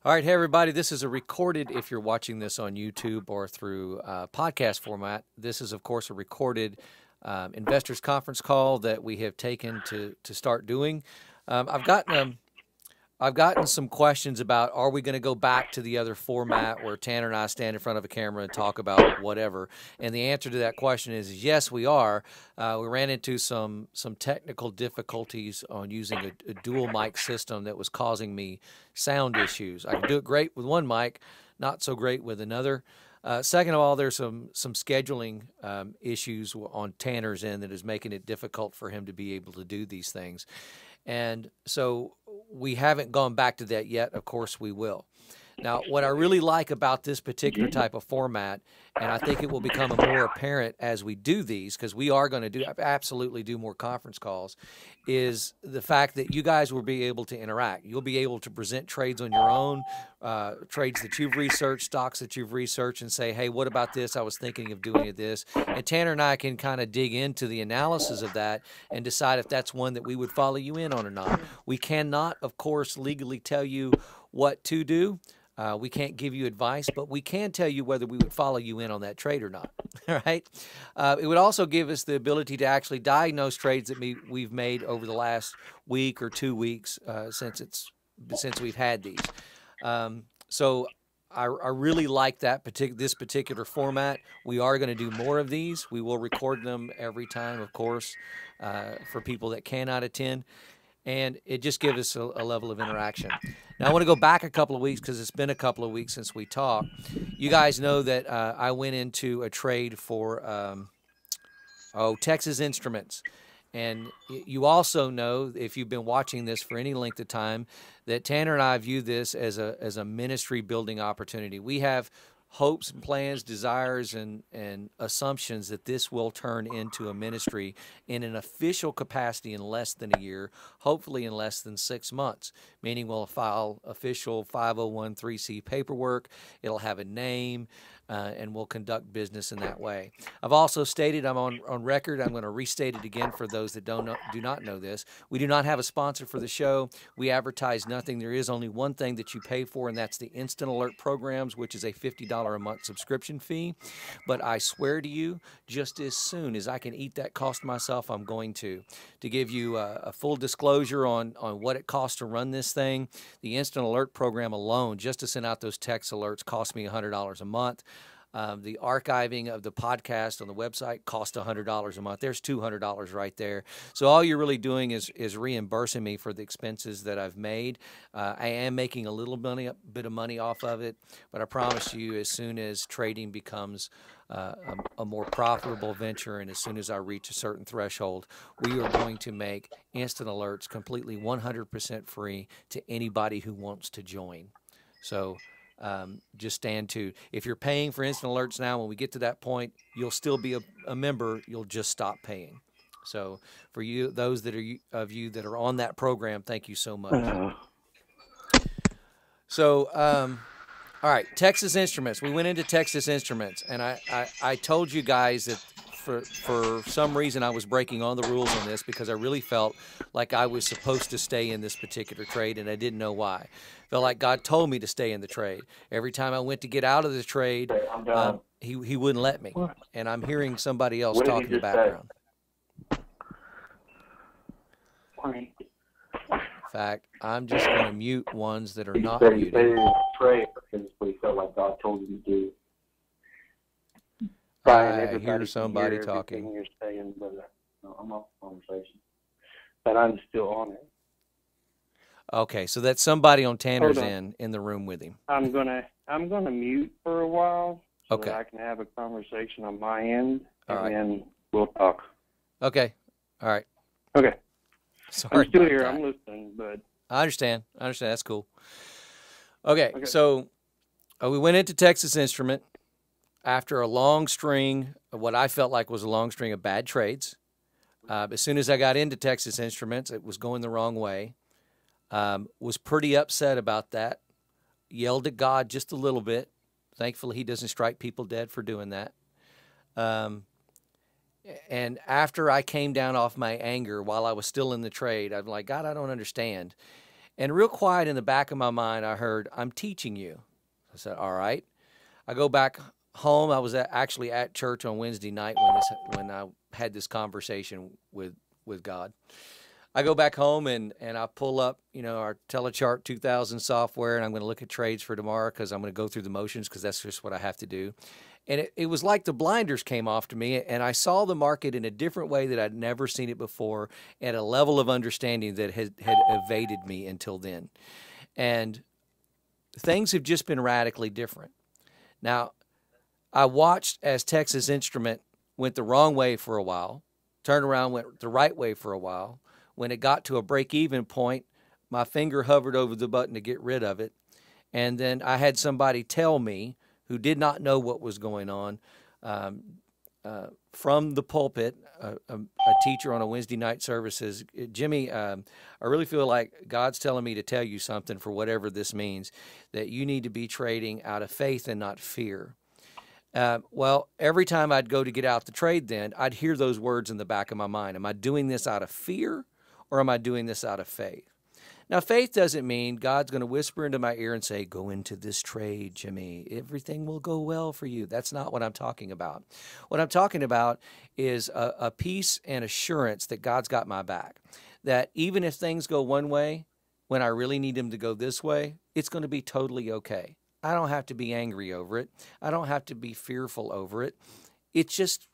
All right, hey everybody, this is a recorded, if you're watching this on YouTube or through podcast format, this is of course a recorded investors conference call that we have taken to start doing. I've gotten some questions about, are we going to go back to the other format where Tanner and I stand in front of a camera and talk about whatever? And the answer to that question is yes, we are. We ran into some technical difficulties on using a dual mic system that was causing me sound issues. I can do it great with one mic, not so great with another. Second of all, there's some scheduling issues on Tanner's end that is making it difficult for him to be able to do these things. And so we haven't gone back to that yet. Of course, we will. Now, what I really like about this particular type of format, and I think it will become more apparent as we do these, because we are going to absolutely do more conference calls, is the fact that you guys will be able to interact. You'll be able to present trades on your own, trades that you've researched, stocks that you've researched, and say, hey, what about this? I was thinking of doing this. And Tanner and I can kind of dig into the analysis of that and decide if that's one that we would follow you in on or not. We cannot, of course, legally tell you what to do. We can't give you advice, but we can tell you whether we would follow you in on that trade or not. All right. It would also give us the ability to actually diagnose trades that we've made over the last week or 2 weeks since we've had these. So I really like this particular format. We are going to do more of these. We will record them every time, of course, for people that cannot attend. And it just gives us a level of interaction. Now, I want to go back a couple of weeks because it's been a couple of weeks since we talked. You guys know that I went into a trade for Texas Instruments. And you also know, if you've been watching this for any length of time, that Tanner and I view this as a ministry building opportunity. We have hopes and plans, desires, and assumptions that this will turn into a ministry in an official capacity in less than a year, hopefully in less than 6 months, meaning we'll file official 501(c)(3) paperwork, it'll have a name, and we'll conduct business in that way. I've also stated, I'm on record, I'm going to restate it again for those that do not know this. We do not have a sponsor for the show. We advertise nothing. There is only one thing that you pay for, and that's the Instant Alert programs, which is a $50 a month subscription fee. But I swear to you, just as soon as I can eat that cost myself, I'm going to give you a full disclosure on what it costs to run this thing. The Instant Alert program alone, just to send out those text alerts, cost me $100 a month. The archiving of the podcast on the website costs $100 a month. There's $200 right there. So all you're really doing is reimbursing me for the expenses that I've made. I am making a bit of money off of it, but I promise you, as soon as trading becomes a more profitable venture, and as soon as I reach a certain threshold, we are going to make instant alerts completely 100% free to anybody who wants to join. So just stand to. If you're paying for instant alerts now, when we get to that point, you'll still be a member. You'll just stop paying. So for you, those that are on that program, thank you so much. So, all right, Texas Instruments. We went into Texas Instruments, and I told you guys that for some reason I was breaking all the rules on this because I really felt like I was supposed to stay in this particular trade, and I didn't know why. Felt like God told me to stay in the trade. Every time I went to get out of the trade, he wouldn't let me. And I'm hearing somebody else talk in the background. In fact, I'm just going to mute ones that are not muted. Trade because we felt like God told you to do. I hear somebody talking. You're saying, but I'm off the conversation. But I'm still on it. Okay, so that's somebody on Tanner's end in the room with him. I'm gonna mute for a while so okay. that I can have a conversation on my end, all right. Then we'll talk. Okay. All right. Okay. Sorry. I'm still here. That. I'm listening, but I understand. That's cool. Okay. So we went into Texas Instrument after a long string of what I felt like was a long string of bad trades. As soon as I got into Texas Instruments, it was going the wrong way. Was pretty upset about that. Yelled at God just a little bit. Thankfully, he doesn't strike people dead for doing that. And after I came down off my anger while I was still in the trade, I'm like, God, I don't understand. And real quiet in the back of my mind, I heard, I'm teaching you. I said, all right. I go back home. I was actually at church on Wednesday night when I had this conversation with God. I go back home and I pull up, our Telechart 2000 software, and I'm going to look at trades for tomorrow because I'm going to go through the motions because that's just what I have to do. And it was like the blinders came off to me, and I saw the market in a different way that I'd never seen it before, at a level of understanding that had evaded me until then. And things have just been radically different. Now, I watched as Texas Instrument went the wrong way for a while, turned around, went the right way for a while. When it got to a break-even point, my finger hovered over the button to get rid of it. And then I had somebody tell me, who did not know what was going on, from the pulpit, a teacher on a Wednesday night service says, Jimmy, I really feel like God's telling me to tell you something, for whatever this means, that you need to be trading out of faith and not fear. Well, every time I'd go to get out the trade then, I'd hear those words in the back of my mind. Am I doing this out of fear, or am I doing this out of faith? Now, faith doesn't mean God's going to whisper into my ear and say, go into this trade, Jimmy. Everything will go well for you. That's not what I'm talking about. What I'm talking about is a peace and assurance that God's got my back, that even if things go one way, when I really need them to go this way, it's going to be totally okay. I don't have to be angry over it. I don't have to be fearful over it. It's just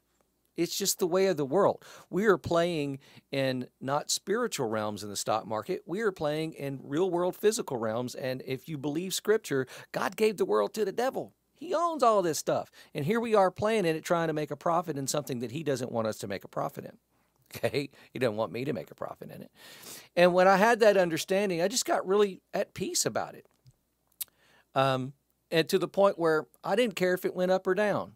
the way of the world. We are playing in not spiritual realms in the stock market. We are playing in real world physical realms. And if you believe Scripture, God gave the world to the devil. He owns all this stuff. And here we are playing in it, trying to make a profit in something that he doesn't want us to make a profit in. Okay? He doesn't want me to make a profit in it. And when I had that understanding, I just got really at peace about it. And to the point where I didn't care if it went up or down.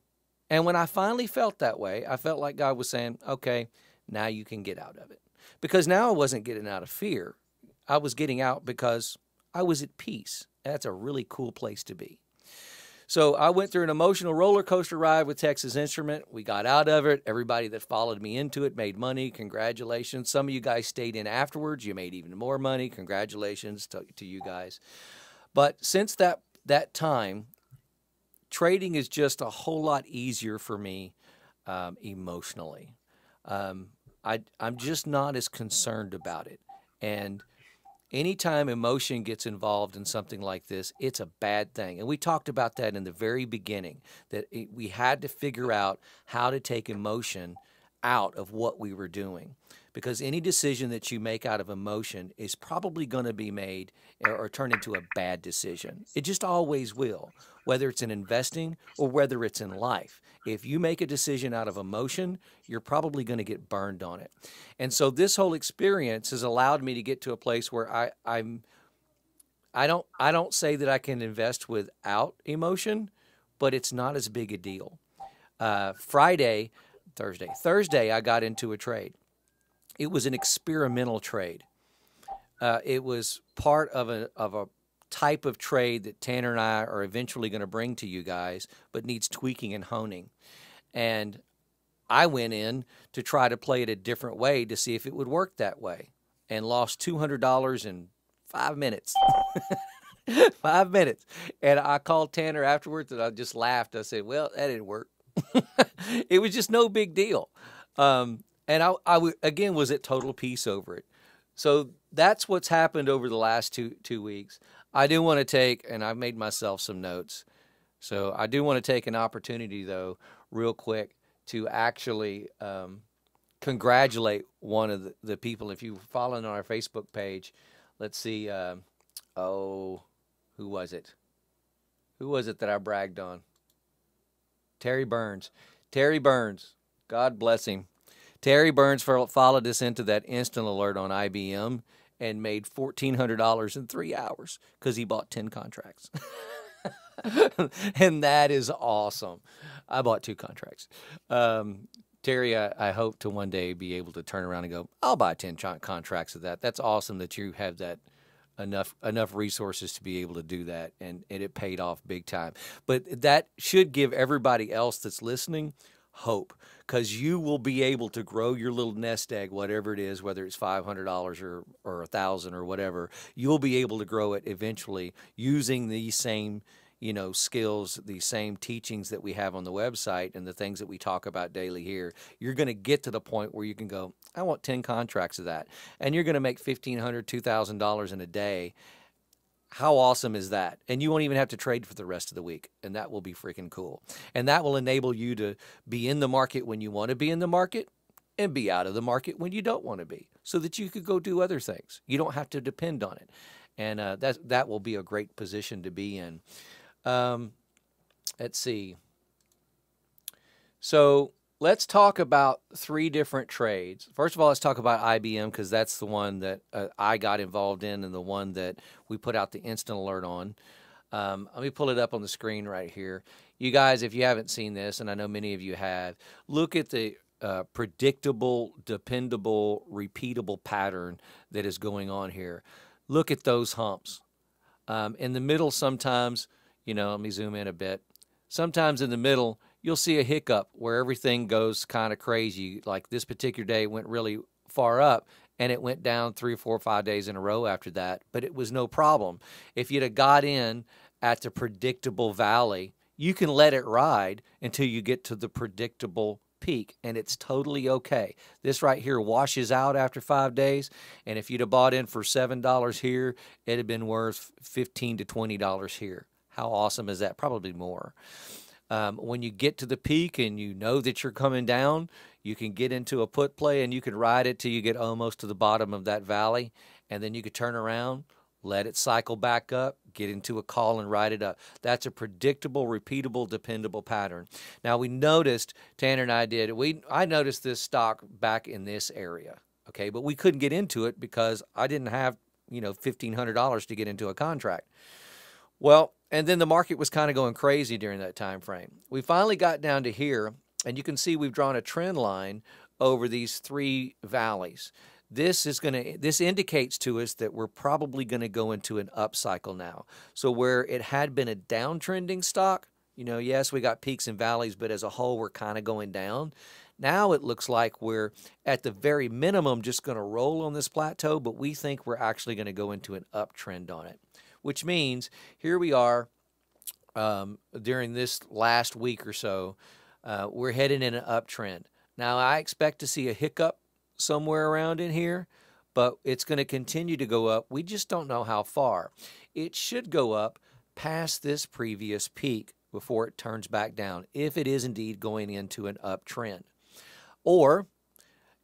And when I finally felt that way, I felt like God was saying, okay, now you can get out of it. Because now I wasn't getting out of fear. I was getting out because I was at peace. That's a really cool place to be. So I went through an emotional roller coaster ride with Texas Instrument. We got out of it. Everybody that followed me into it made money. Congratulations. Some of you guys stayed in afterwards. You made even more money. Congratulations to you guys. But since that time, trading is just a whole lot easier for me emotionally. I'm just not as concerned about it. And anytime emotion gets involved in something like this, it's a bad thing. And we talked about that in the very beginning, that we had to figure out how to take emotion out of what we were doing. Because any decision that you make out of emotion is probably going to be made or turn into a bad decision. It just always will, whether it's in investing or whether it's in life. If you make a decision out of emotion, you're probably going to get burned on it. And so this whole experience has allowed me to get to a place where I don't say that I can invest without emotion, but it's not as big a deal. Thursday, I got into a trade. It was an experimental trade. It was part of a type of trade that Tanner and I are eventually going to bring to you guys, but needs tweaking and honing. And I went in to try to play it a different way to see if it would work that way, and lost $200 in 5 minutes. 5 minutes. And I called Tanner afterwards, and I just laughed. I said, well, that didn't work. It was just no big deal. And I again was at total peace over it. So that's what's happened over the last two weeks. I do want to take, and I've made myself some notes, so I do want to take an opportunity, though, real quick, to actually congratulate one of the people. If you're following on our Facebook page, let's see, who was it? Who was it that I bragged on? Terry Burns. Terry Burns. God bless him. Terry Burns followed us into that instant alert on IBM and made $1,400 in 3 hours because he bought 10 contracts. And that is awesome. I bought 2 contracts. Terry, I hope to one day be able to turn around and go, I'll buy 10 contracts of that. That's awesome that you have that enough resources to be able to do that, and it paid off big time. But that should give everybody else that's listening hope, because you will be able to grow your little nest egg, whatever it is, whether it's $500 or 1,000 or whatever. You'll be able to grow it eventually using these same skills, these same teachings that we have on the website and the things that we talk about daily here. You're going to get to the point where you can go, I want 10 contracts of that. And you're going to make $1,500, $2,000 in a day. How awesome is that? And you won't even have to trade for the rest of the week. And that will be freaking cool. And that will enable you to be in the market when you want to be in the market and be out of the market when you don't want to be, so that you could go do other things. You don't have to depend on it. And that will be a great position to be in. Let's see. So let's talk about 3 different trades. First of all, let's talk about IBM, because that's the one that I got involved in and the one that we put out the instant alert on. Let me pull it up on the screen right here. You guys, if you haven't seen this, and I know many of you have, look at the predictable, dependable, repeatable pattern that is going on here. Look at those humps. In the middle sometimes, let me zoom in a bit. Sometimes in the middle, you'll see a hiccup where everything goes kind of crazy. Like this particular day went really far up, and it went down 3 or 4 or 5 days in a row after that, but it was no problem. If you'd have got in at the predictable valley, you can let it ride until you get to the predictable peak, and it's totally okay. This right here washes out after 5 days, and if you'd have bought in for $7 here, it'd have been worth $15 to $20 here. How awesome is that? Probably more. When you get to the peak and you know that you're coming down, you can get into a put play and you can ride it till you get almost to the bottom of that valley, and then you could turn around, let it cycle back up, get into a call and ride it up. That's a predictable, repeatable, dependable pattern. Now, we noticed, Tanner and I did, I noticed this stock back in this area, okay, but we couldn't get into it because I didn't have, $1,500 to get into a contract. Well, and then the market was kind of going crazy during that time frame. We finally got down to here, and you can see we've drawn a trend line over these 3 valleys. This indicates to us that we're probably going to go into an upcycle now. So where it had been a downtrending stock, yes, we got peaks and valleys, but as a whole, we're kind of going down. Now it looks like we're at the very minimum just going to roll on this plateau, but we think we're actually going to go into an uptrend on it, which means here we are during this last week or so, we're heading in an uptrend. Now, I expect to see a hiccup somewhere around in here, but it's going to continue to go up. We just don't know how far. It should go up past this previous peak before it turns back down, if it is indeed going into an uptrend. Or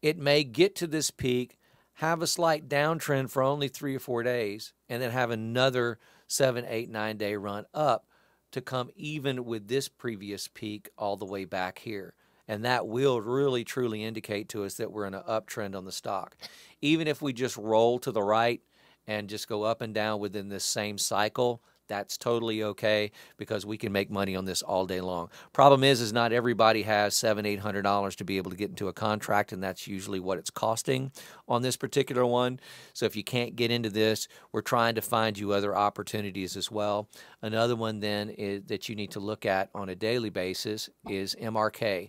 it may get to this peak, have a slight downtrend for only 3 or 4 days, and then have another 7, 8, 9 day run up to come even with this previous peak all the way back here. And that will really, truly indicate to us that we're in an uptrend on the stock. Even if we just roll to the right and just go up and down within this same cycle, that's totally okay, because we can make money on this all day long. Problem is not everybody has $700, $800 to be able to get into a contract, and that's usually what it's costing on this particular one. So if you can't get into this, we're trying to find you other opportunities as well. Another one then is that you need to look at on a daily basis is MRK.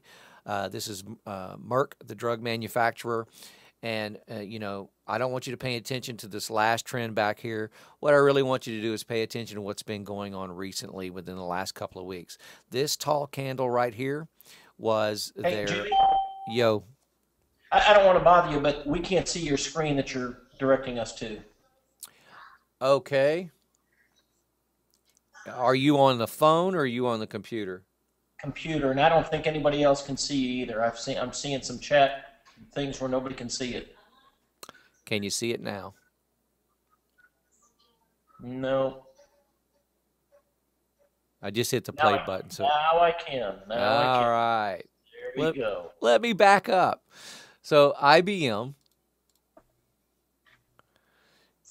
This is Merck, the drug manufacturer. And, I don't want you to pay attention to this last trend back here. What I really want you to do is pay attention to what's been going on recently within the last couple of weeks. This tall candle right here was Hey, there. Jimmy, Yo. I don't want to bother you, but we can't see your screen that you're directing us to. Okay. Are you on the phone or are you on the computer? Computer, and I don't think anybody else can see it either. I'm seeing some chat things where nobody can see it. Can you see it now? No. I just hit the play button. So now I can. All right. There we go. Let me back up. So IBM,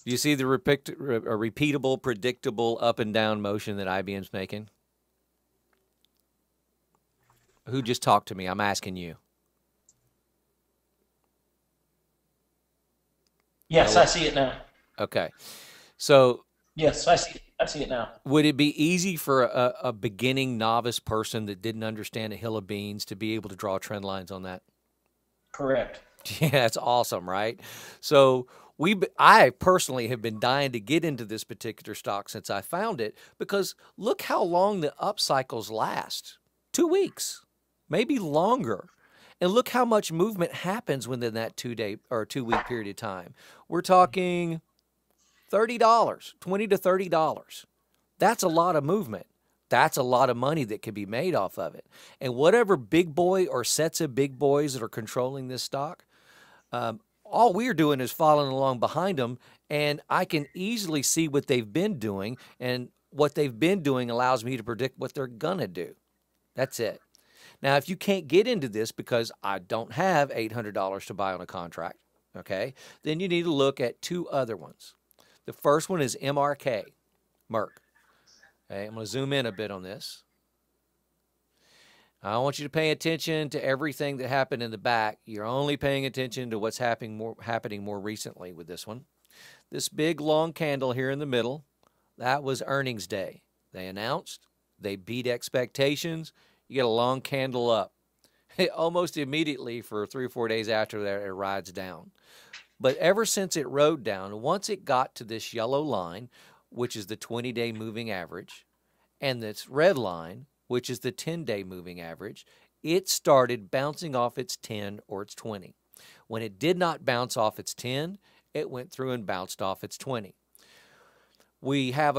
you see the repeatable, predictable up and down motion that IBM's making? Who just talked to me? I'm asking you. Yes, I see it now. Okay. So yes, I see I see it now. Would it be easy for a beginning novice person that didn't understand a hill of beans to be able to draw trend lines on that? Correct. Yeah, that's awesome, right? So I personally have been dying to get into this particular stock since I found it, because look how long the up cycles last. 2 weeks, maybe longer. And look how much movement happens within that 2-day or 2-week period of time. We're talking $30, $20 to $30. That's a lot of movement. That's a lot of money that could be made off of it. And whatever big boy or sets of big boys that are controlling this stock, all we're doing is following along behind them, and I can easily see what they've been doing, and what they've been doing allows me to predict what they're going to do. That's it. Now, if you can't get into this because I don't have $800 to buy on a contract, okay, then you need to look at 2 other ones. The first one is MRK, Merck. Okay, I'm going to zoom in a bit on this. I want you to pay attention to everything that happened in the back. You're only paying attention to what's happening more recently with this one. This big long candle here in the middle, that was earnings day. They announced, they beat expectations. You get a long candle up. Almost immediately for 3 or 4 days after that, it rides down. But ever since it rode down, once it got to this yellow line, which is the 20-day moving average, and this red line, which is the 10-day moving average, it started bouncing off its 10 or its 20. When it did not bounce off its 10, it went through and bounced off its 20. We have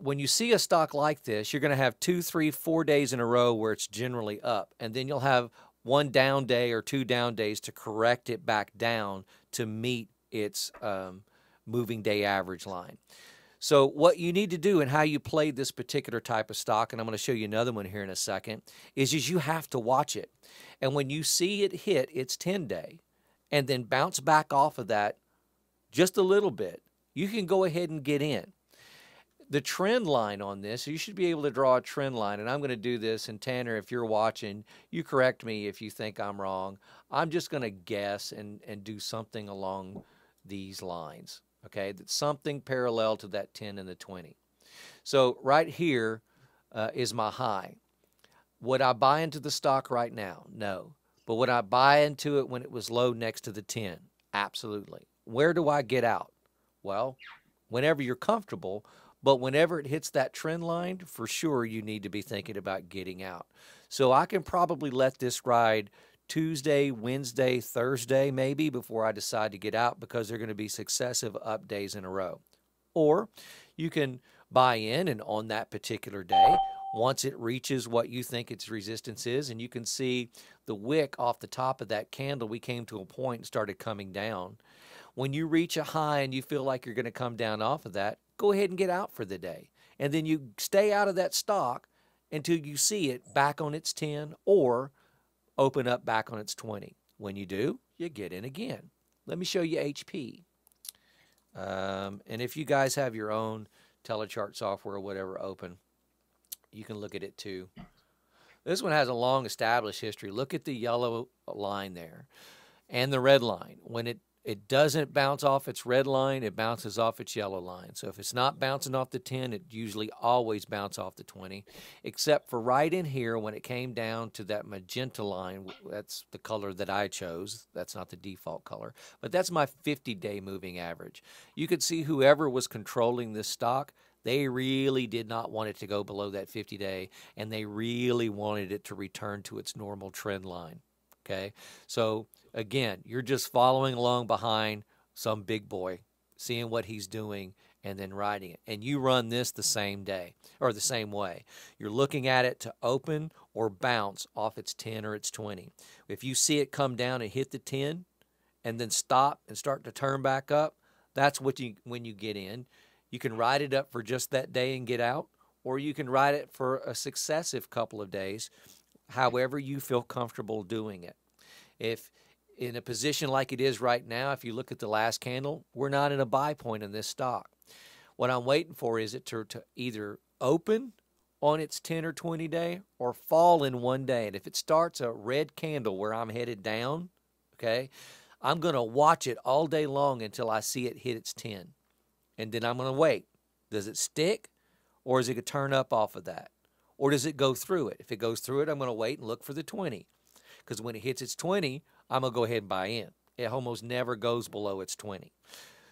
when you see a stock like this, you're going to have 2, 3, 4 days in a row where it's generally up, and then you'll have 1 down day or 2 down days to correct it back down to meet its moving day average line. So what you need to do and how you play this particular type of stock, and I'm going to show you another one here in a second, is you have to watch it. And when you see it hit its 10-day and then bounce back off of that just a little bit, you can go ahead and get in. The trend line on this, you should be able to draw a trend line, and I'm going to do this. And Tanner, if you're watching, you correct me if you think I'm wrong. I'm just going to guess and do something along these lines, okay? That's something parallel to that 10 and the 20. So right here is my high. Would I buy into the stock right now? No. But would I buy into it when it was low next to the 10? Absolutely. Where do I get out? Well, whenever you're comfortable. But whenever it hits that trend line, for sure you need to be thinking about getting out. So I can probably let this ride Tuesday, Wednesday, Thursday maybe before I decide to get out, because they're going to be successive up days in a row. Or you can buy in, and on that particular day, once it reaches what you think its resistance is, and you can see the wick off the top of that candle, we came to a point and started coming down. When you reach a high and you feel like you're going to come down off of that, go ahead and get out for the day. And then you stay out of that stock until you see it back on its 10 or open up back on its 20. When you do, you get in again. Let me show you HP. And if you guys have your own telechart software or whatever open, you can look at it too. This one has a long established history. Look at the yellow line there and the red line. When it doesn't bounce off its red line, it bounces off its yellow line. So if it's not bouncing off the 10, it usually always bounces off the 20, except for right in here when it came down to that magenta line. That's the color that I chose. That's not the default color, but that's my 50-day moving average. You could see whoever was controlling this stock, they really did not want it to go below that 50-day, and they really wanted it to return to its normal trend line. Okay, so again, you're just following along behind some big boy, seeing what he's doing, and then riding it. And you run this the same day or the same way. You're looking at it to open or bounce off its 10 or its 20. If you see it come down and hit the 10 and then stop and start to turn back up, that's when you get in. You can ride it up for just that day and get out, or you can ride it for a successive couple of days, however you feel comfortable doing it. If in a position like it is right now, if you look at the last candle, we're not in a buy point in this stock. What I'm waiting for is it to either open on its 10 or 20 day or fall in one day. And if it starts a red candle where I'm headed down, okay, I'm going to watch it all day long until I see it hit its 10. And then I'm going to wait. Does it stick? Or is it going to turn up off of that? Or does it go through it? If it goes through it, I'm going to wait and look for the 20. Because when it hits its 20, I'm going to go ahead and buy in. It almost never goes below its 20.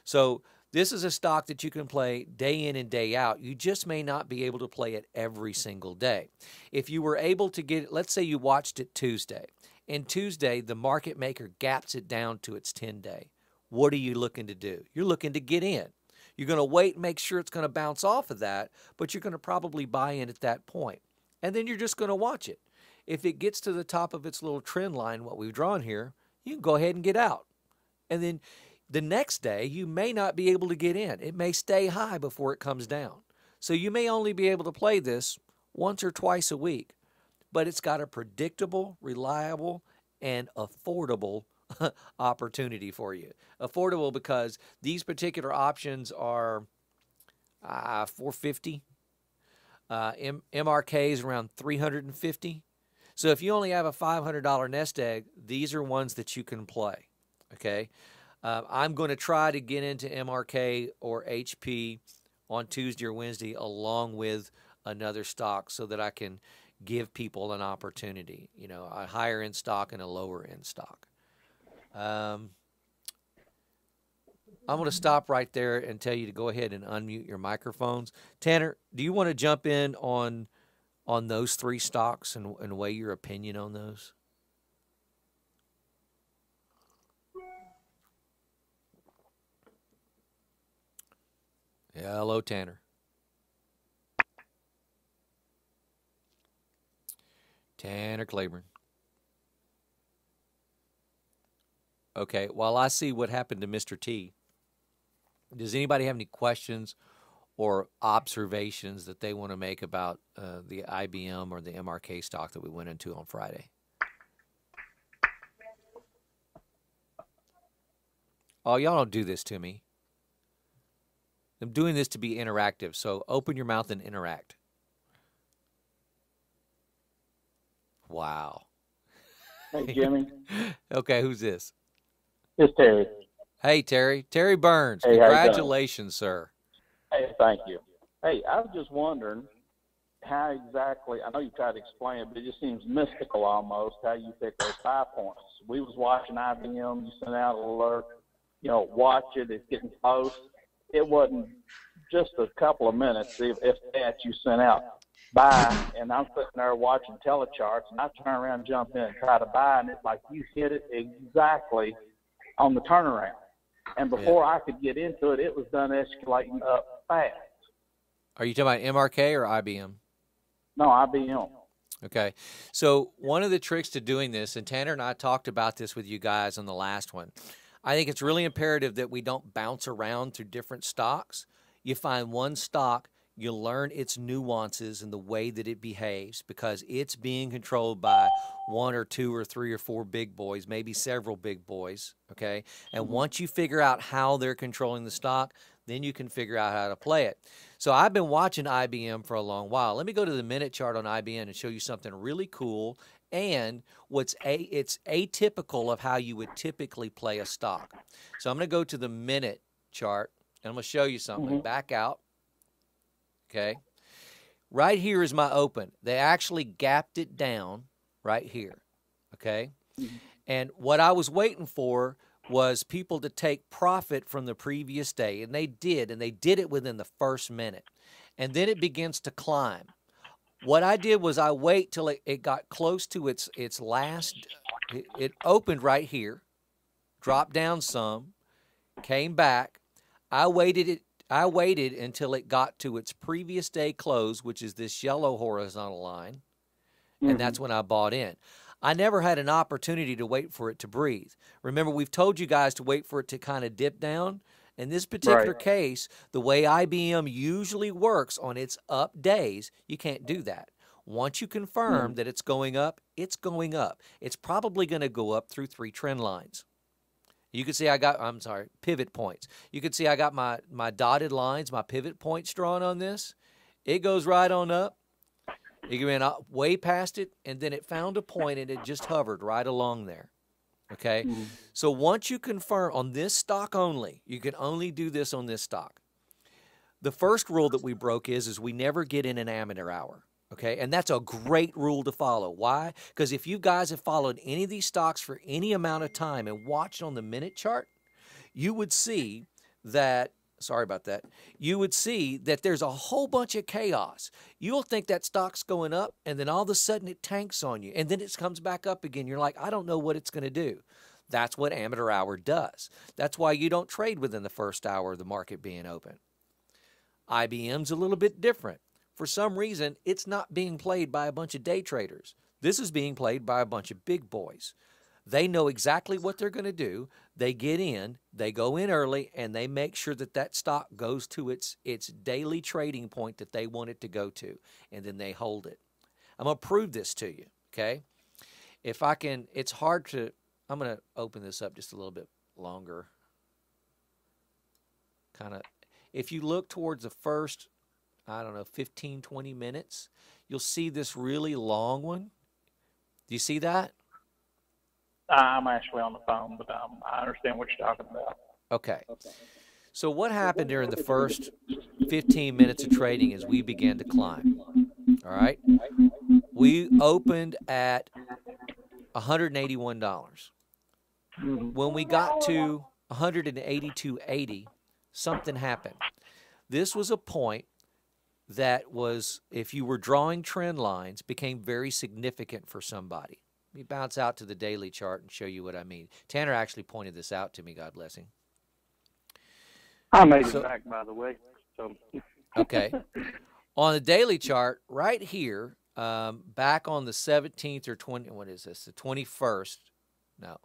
So this is a stock that you can play day in and day out. You just may not be able to play it every single day. If you were able to get, let's say you watched it Tuesday, and Tuesday the market maker gaps it down to its 10-day. What are you looking to do? You're looking to get in. You're going to wait and make sure it's going to bounce off of that, but you're going to probably buy in at that point. And then you're just going to watch it. If it gets to the top of its little trend line, what we've drawn here, you can go ahead and get out. And then the next day, you may not be able to get in. It may stay high before it comes down. So you may only be able to play this once or twice a week, but it's got a predictable, reliable, and affordable opportunity for you. Affordable because these particular options are $450. MRK is around $350. So if you only have a $500 nest egg, these are ones that you can play. Okay, I'm going to try to get into MRK or HP on Tuesday or Wednesday along with another stock so that I can give people an opportunity, you know, a higher end stock and a lower end stock. I'm going to stop right there and tell you to go ahead and unmute your microphones. Tanner, do you want to jump in on those three stocks and weigh your opinion on those? Yeah, hello, Tanner. Tanner Claiborne. Okay, while I see what happened to Mr. T, does anybody have any questions or observations that they want to make about the IBM or the MRK stock that we went into on Friday? Oh, y'all don't do this to me. I'm doing this to be interactive, so open your mouth and interact. Wow. Hey, Jimmy. Okay, who's this? It's Terry. Hey, Terry. Terry Burns. Hey, how you doing? Congratulations, sir. Hey, thank you. Hey, I was just wondering how exactly, I know you tried to explain it, but it just seems mystical almost how you pick those 5 points. We was watching IBM, you sent out an alert, you know, watch it, it's getting close. It wasn't just a couple of minutes, if that, you sent out buy, and I'm sitting there watching telecharts, and I turn around, jump in, and try to buy, and it's like you hit it exactly on the turnaround. And before I could get into it, it was done escalating up fast. Are you talking about MRK or IBM? No, IBM. Okay. So one of the tricks to doing this, and Tanner and I talked about this with you guys on the last one, I think it's really imperative that we don't bounce around through different stocks. You find one stock, you learn its nuances and the way that it behaves because it's being controlled by 1 or 2 or 3 or 4 big boys, maybe several big boys, okay? And once you figure out how they're controlling the stock, then you can figure out how to play it. So I've been watching IBM for a long while. Let me go to the minute chart on IBM and show you something really cool and it's atypical of how you would typically play a stock. So I'm going to go to the minute chart and I'm going to show you something. Back out. Okay. Right here is my open. They actually gapped it down right here. Okay. And what I was waiting for was people to take profit from the previous day. And they did it within the first minute. And then it begins to climb. What I did was I wait till it got close to its last, it opened right here, dropped down some, came back. I waited until it got to its previous day close, which is this yellow horizontal line, and that's when I bought in. I never had an opportunity to wait for it to breathe. Remember, we've told you guys to wait for it to kind of dip down. In this particular case, the way IBM usually works on its up days, you can't do that. Once you confirm that it's going up, it's going up. It's probably going to go up through 3 trend lines. You can see pivot points. You can see I got my dotted lines, my pivot points drawn on this. It goes right on up. It went way past it, and then it found a point, and it just hovered right along there. Okay? So once you confirm on this stock only, you can only do this on this stock. The first rule that we broke is we never get in an amateur hour. Okay, and that's a great rule to follow. Why? Because if you guys have followed any of these stocks for any amount of time and watched on the minute chart, you would see that, sorry about that, you would see that there's a whole bunch of chaos. You'll think that stock's going up, and then all of a sudden it tanks on you, and then it comes back up again. You're like, I don't know what it's going to do. That's what amateur hour does. That's why you don't trade within the first hour of the market being open. IBM's a little bit different. For some reason, it's not being played by a bunch of day traders. This is being played by a bunch of big boys. They know exactly what they're going to do. They get in, they go in early, and they make sure that that stock goes to its daily trading point that they want it to go to, and then they hold it. I'm going to prove this to you, okay? If I can, it's hard to, I'm going to open this up just a little bit longer. Kind of, if you look towards the first, I don't know, 15, 20 minutes, you'll see this really long one. Do you see that? I'm actually on the phone, but I understand what you're talking about. Okay. So what happened during the first 15 minutes of trading is we began to climb. All right? We opened at $181. When we got to $182.80, something happened. This was a point that was, if you were drawing trend lines, became very significant for somebody. Let me bounce out to the daily chart and show you what I mean. Tanner actually pointed this out to me, God bless him. I made it back, by the way. So. Okay. On the daily chart, right here, back on the 17th or 20, what is this? The 21st, no,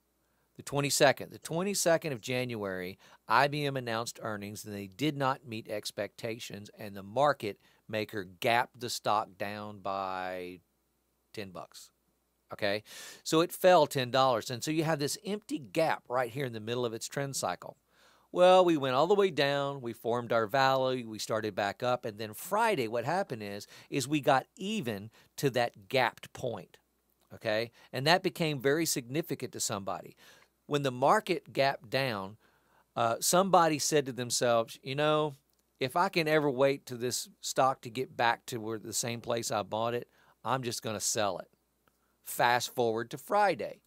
the 22nd. The 22nd of January, IBM announced earnings, and they did not meet expectations, and the market maker gapped the stock down by $10. Okay, so it fell $10, and so you have this empty gap right here in the middle of its trend cycle. Well, we went all the way down, we formed our valley, we started back up, and then Friday what happened is we got even to that gapped point, okay? And that became very significant to somebody. When the market gapped down, somebody said to themselves, you know, if I can ever wait to this stock to get back to where the same place I bought it, I'm just going to sell it. Fast forward to Friday.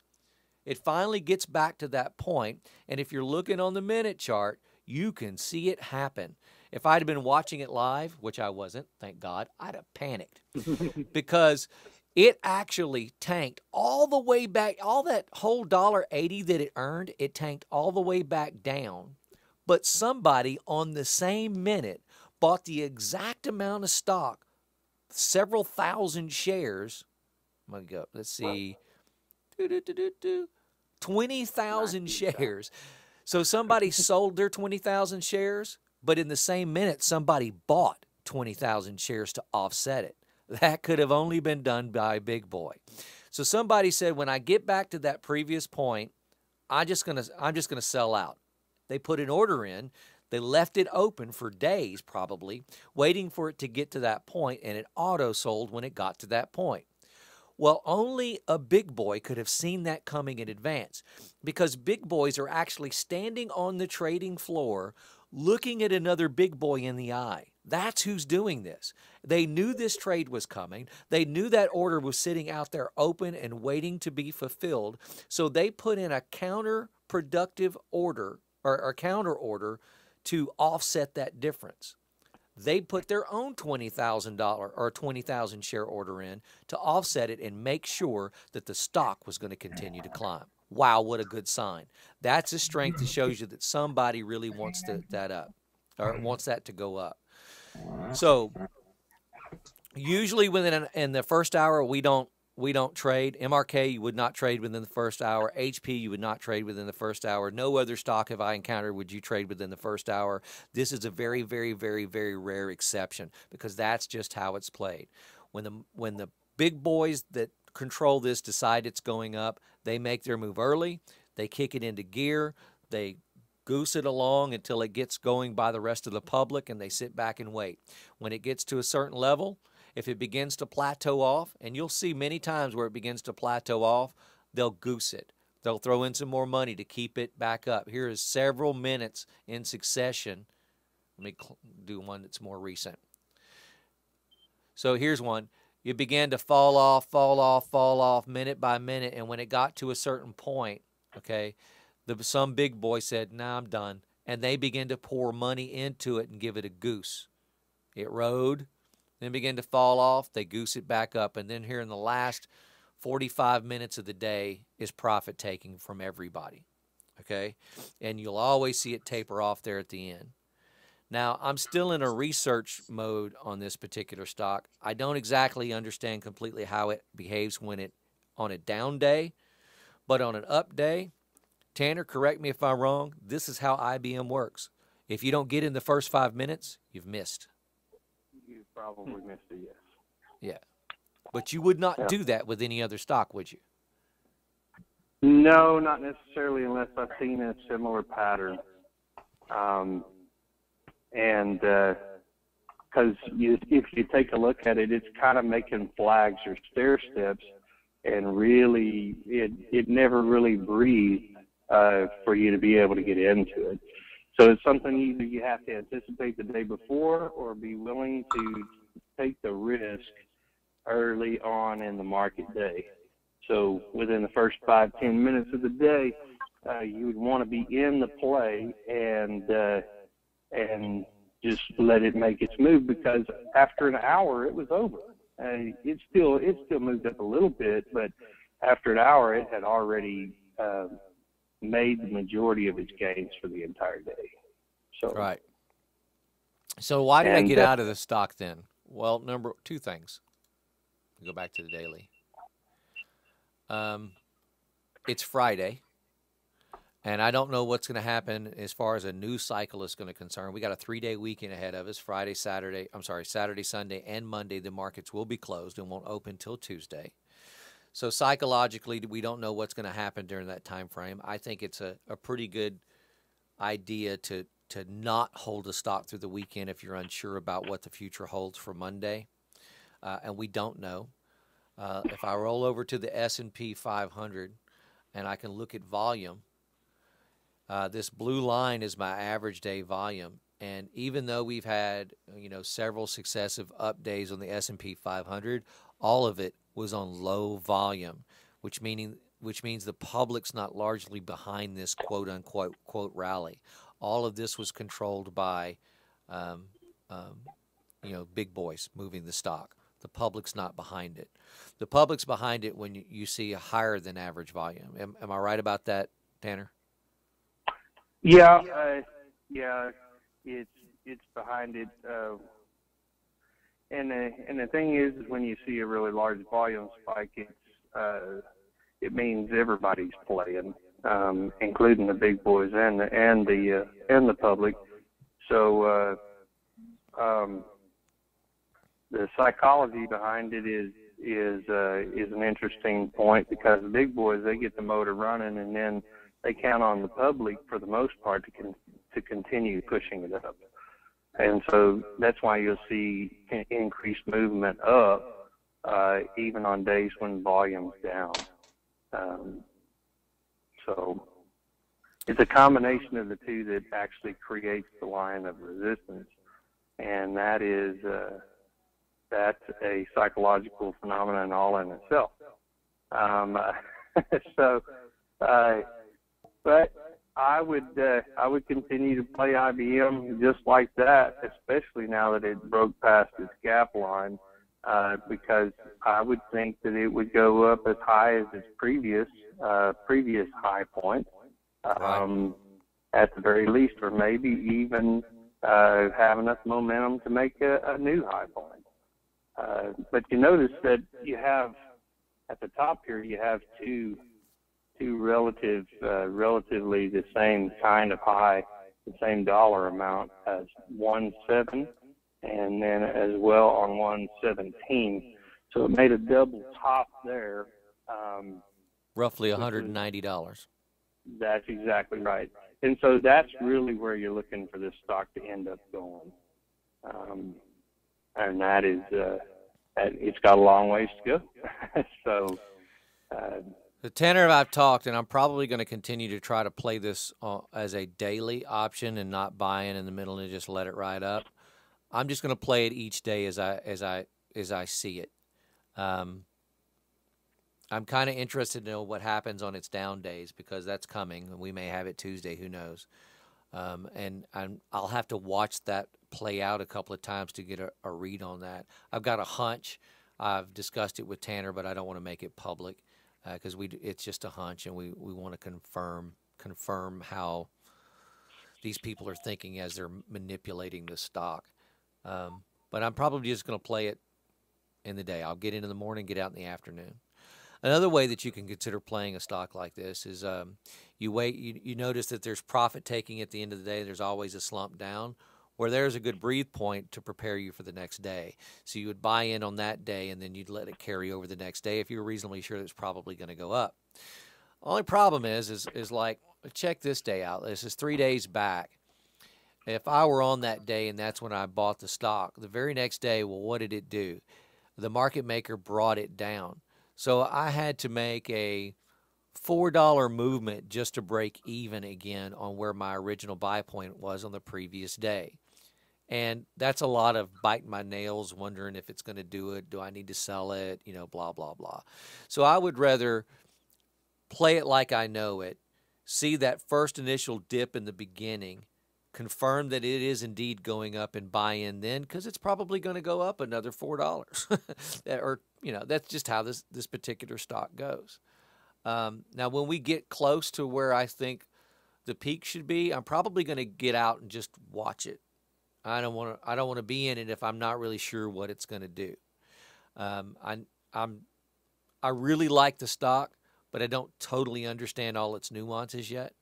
It finally gets back to that point, and if you're looking on the minute chart, you can see it happen. If I'd have been watching it live, which I wasn't, thank God, I'd have panicked because it actually tanked all the way back, all that whole $1.80 that it earned, it tanked all the way back down. But somebody on the same minute bought the exact amount of stock, several thousand shares. I'm going to go, let's see, 20,000 shares. So somebody sold their 20,000 shares, but in the same minute, somebody bought 20,000 shares to offset it. That could have only been done by a big boy. So somebody said, when I get back to that previous point, I'm just gonna sell out. They put an order in. They left it open for days, probably, waiting for it to get to that point, and it auto-sold when it got to that point. Well, only a big boy could have seen that coming in advance, because big boys are actually standing on the trading floor looking at another big boy in the eye. That's who's doing this. They knew this trade was coming. They knew that order was sitting out there open and waiting to be fulfilled. So they put in a counterproductive order or a counter order to offset that difference. They put their own $20,000 or 20,000 share order in to offset it and make sure that the stock was going to continue to climb. Wow, what a good sign. That's a strength that shows you that somebody really wants that up or wants that to go up. So usually in the first hour we don't trade. MRK, you would not trade within the first hour. HP, you would not trade within the first hour. No other stock have I encountered would you trade within the first hour. This is a very, very, very, very rare exception because that's just how it's played. When the big boys that control this decide it's going up, they make their move early. They kick it into gear. They goose it along until it gets going by the rest of the public, and they sit back and wait. When it gets to a certain level, if it begins to plateau off, and you'll see many times where it begins to plateau off, they'll goose it. They'll throw in some more money to keep it back up. Here is several minutes in succession Let me do one that's more recent. So here's one. It began to fall off minute by minute. And when it got to a certain point, okay, some big boy said, nah, I'm done. And they began to pour money into it and give it a goose. It rode, then began to fall off. They goose it back up. And then here in the last 45 minutes of the day is profit taking from everybody, okay? And you'll always see it taper off there at the end. Now, I'm still in a research mode on this particular stock. I don't exactly understand completely how it behaves on a down day, but on an up day, Tanner, correct me if I'm wrong, this is how IBM works. If you don't get in the first 5 minutes, you've missed. You probably missed it, yes. Yeah. But you would not do that with any other stock, would you? No, not necessarily unless I've seen a similar pattern. And because if you take a look at it, it's kind of making flags or stair steps, and really it never really breathed for you to be able to get into it. So it's something either you have to anticipate the day before or be willing to take the risk early on in the market day. So within the first 5-10 minutes of the day, you would want to be in the play and just let it make its move, because after an hour it was over. It still moved up a little bit, but after an hour it had already made the majority of its gains for the entire day. So right. So why did I get out of the stock then? Well, two things. Go back to the daily. It's Friday, and I don't know what's going to happen as far as a news cycle is going to concern. We got a 3-day weekend ahead of us. Saturday, Sunday, and Monday, the markets will be closed and won't open till Tuesday. So psychologically, we don't know what's going to happen during that time frame. I think it's a pretty good idea to not hold a stock through the weekend if you're unsure about what the future holds for Monday, and we don't know. If I roll over to the S&P 500 and I can look at volume, this blue line is my average day volume. And even though we've had, several successive up days on the S&P 500, all of it was on low volume, which means the public's not largely behind this quote unquote rally. All of this was controlled by, big boys moving the stock. The public's not behind it. The public's behind it when you see a higher than average volume. Am I right about that, Tanner? Yeah, it's behind it. And the thing is when you see a really large volume spike, it means everybody's playing, including the big boys and the public. So the psychology behind it is an interesting point, because the big boys, they get the motor running, and then they count on the public for the most part to continue pushing it up. And so that's why you'll see increased movement up, even on days when volume's down. So it's a combination of the two that actually creates the line of resistance, and that's a psychological phenomenon all in itself. But I would continue to play IBM just like that, especially now that it broke past its gap line, because I would think that it would go up as high as its previous high point, at the very least, or maybe even have enough momentum to make a new high point. But you notice that you have at the top here, you have two relatively the same kind of high, the same dollar amount as 1.7, and then as well on 1.17. So it made a double top there. Roughly $190. That's exactly right. And so that's really where you're looking for this stock to end up going. And that is, it's got a long ways to go. So, Tanner and I've talked, and I'm probably going to continue to try to play this as a daily option and not buy in the middle and just let it ride up. I'm just going to play it each day as I see it. Um, I'm kind of interested to know what happens on its down days because that's coming, and we may have it Tuesday. Who knows? And I'll have to watch that play out a couple of times to get a read on that. I've got a hunch. I've discussed it with Tanner, but I don't want to make it public because it's just a hunch, and we want to confirm how these people are thinking as they're manipulating the stock. But I'm probably just going to play it in the day. I'll get in the morning, get out in the afternoon. Another way that you can consider playing a stock like this is you notice that there's profit taking at the end of the day. There's always a slump down where there's a good breathe point to prepare you for the next day. So you would buy in on that day, and then you'd let it carry over the next day if you were reasonably sure it's probably going to go up. Only problem is like, check this day out. This is 3 days back. If I were on that day and that's when I bought the stock, the very next day, well, what did it do? The market maker brought it down. So I had to make a $4 movement just to break even again on where my original buy point was on the previous day. And that's a lot of biting my nails, wondering if it's going to do it. Do I need to sell it? Blah, blah, blah. So I would rather play it like I know it, see that first initial dip in the beginning, confirm that it is indeed going up and buy in then because it's probably going to go up another $4. Or, that's just how this particular stock goes. Now, when we get close to where I think the peak should be, I'm probably going to get out and just watch it. I don't want to be in it if I'm not really sure what it's going to do. I really like the stock, but I don't totally understand all its nuances yet.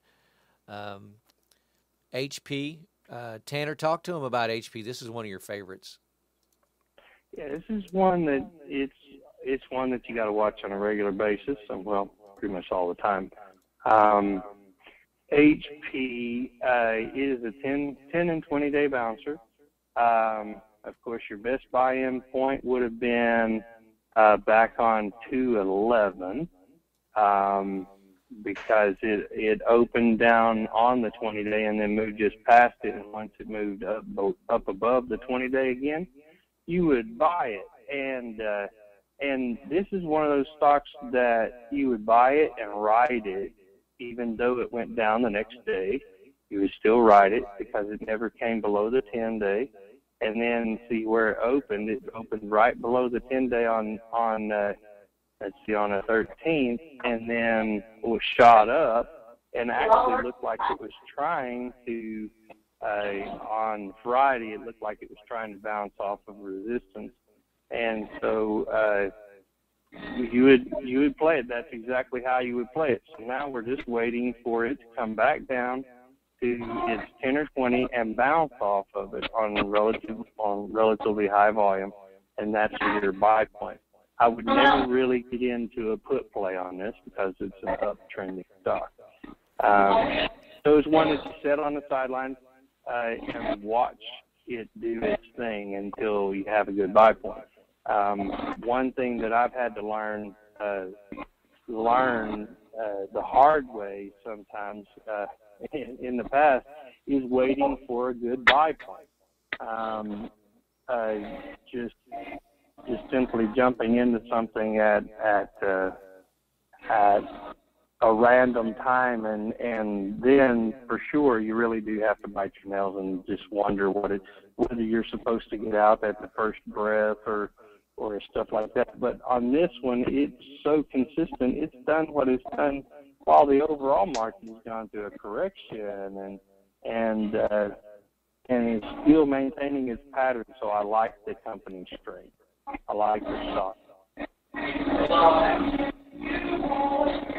HP, Tanner, talk to him about HP. This is one of your favorites. Yeah, this is one that it's one that you got to watch on a regular basis, and well, pretty much all the time. HP is a 10 and 20 day bouncer. Of course, your best buy-in point would have been back on 211 because it opened down on the 20 day and then moved just past it. And once it moved up above the 20 day again, you would buy it. And this is one of those stocks that you would buy it and ride it, even though it went down the next day. You would still ride it because it never came below the 10 day. And then see where it opened. It opened right below the 10 day on the 13th, and then was shot up and actually looked like it was trying to. On Friday, it looked like it was trying to bounce off of resistance. And so you would play it. That's exactly how you would play it. So now we're just waiting for it to come back down to its 10 or 20 and bounce off of it on relatively high volume, and that's your buy point. I would never really get into a put play on this because it's an uptrending stock. So it's one that you set on the sidelines and watch it do its thing until you have a good buy point. One thing that I've had to learn the hard way sometimes in the past is waiting for a good buy point. Just simply jumping into something at a random time, and then for sure you really do have to bite your nails and just wonder whether you're supposed to get out at the first breath or stuff like that. But on this one, it's so consistent. It's done what it's done while the overall market has gone through a correction, and it's still maintaining its pattern. So I like the company straight. I like the stock.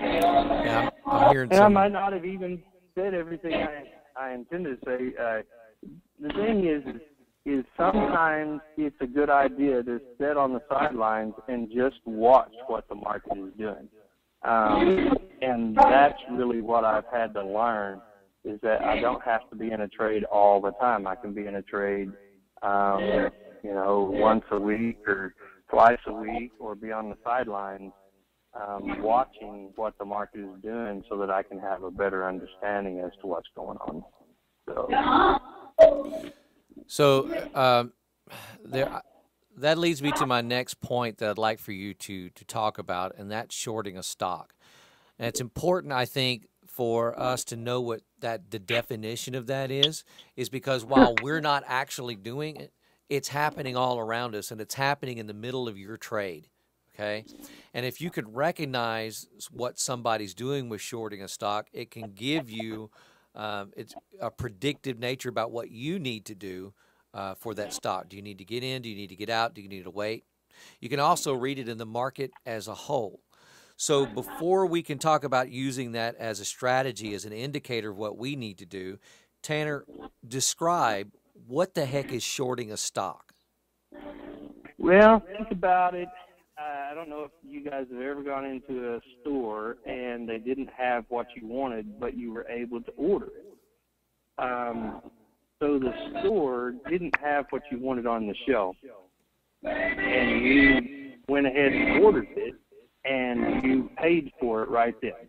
Yeah, I'm hearing and I might not have even said everything I intended to say. The thing is sometimes it's a good idea to sit on the sidelines and just watch what the market is doing. And that's really what I've had to learn, is that I don't have to be in a trade all the time. I can be in a trade, once a week or twice a week, or be on the sidelines watching what the market is doing so that I can have a better understanding as to what's going on. So that leads me to my next point that I'd like for you to talk about, and that's shorting a stock. And it's important, I think, for us to know what the definition of that is because while we're not actually doing it, it's happening all around us, and it's happening in the middle of your trade. Okay, and if you could recognize what somebody's doing with shorting a stock, it can give you it's a predictive nature about what you need to do for that stock. Do you need to get in? Do you need to get out? Do you need to wait? You can also read it in the market as a whole. So before we can talk about using that as a strategy, as an indicator of what we need to do, Tanner, describe what the heck is shorting a stock? Well, think about it. I don't know if you guys have ever gone into a store and they didn't have what you wanted, but you were able to order it. So the store didn't have what you wanted on the shelf, and you went ahead and ordered it, and you paid for it right then.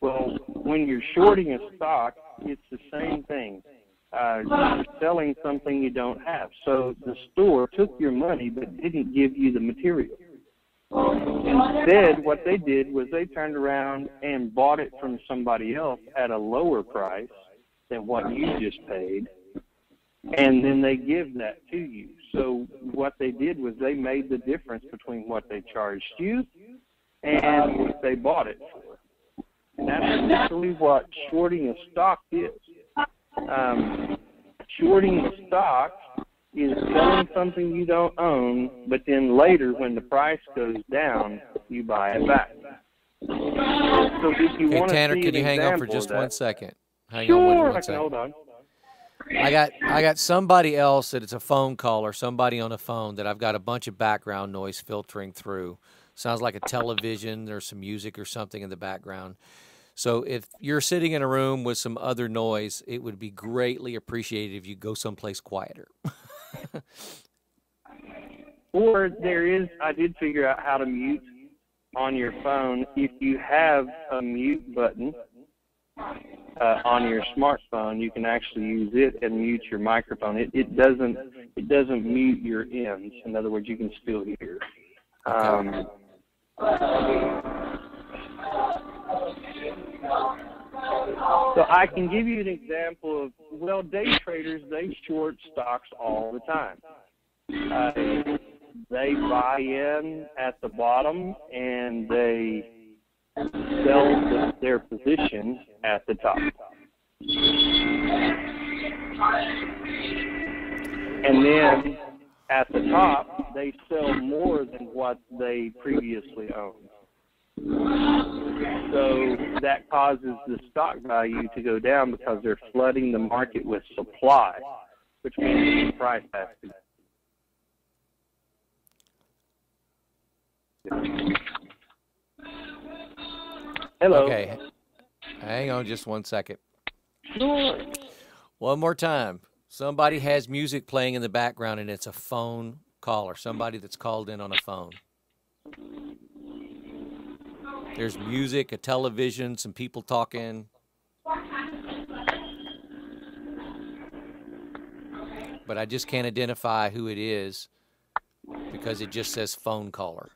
Well, when you're shorting a stock, it's the same thing. You're selling something you don't have. So the store took your money but didn't give you the material. Instead, what they did was they turned around and bought it from somebody else at a lower price than what you just paid, and then they give that to you. So what they did was they made the difference between what they charged you and what they bought it for. And that's essentially what shorting a stock is. Shorting a stock is selling something you don't own, but then later when the price goes down, you buy it back. So if you want to Tanner, see can an you hang on for example just of that, 1 second? Hang sure, on I can hold on. I got somebody else that it's a phone call or somebody on a phone that I've got a bunch of background noise filtering through. Sounds like a television or some music or something in the background. So if you're sitting in a room with some other noise, it would be greatly appreciated if you go someplace quieter. Or I did figure out how to mute on your phone. If you have a mute button on your smartphone, you can actually use it and mute your microphone. It doesn't mute your ends. In other words, you can still hear. Okay. So I can give you an example of, well, day traders, they short stocks all the time. They buy in at the bottom and they sell their position at the top. And then at the top, they sell more than what they previously owned. So that causes the stock value to go down because they're flooding the market with supply, which means the price has to go. Hello. Okay. Hang on just 1 second. Sure. One more time. Somebody has music playing in the background and it's a phone caller, somebody that's called in on a phone. There's music, a television, some people talking. But I just can't identify who it is because it just says phone caller.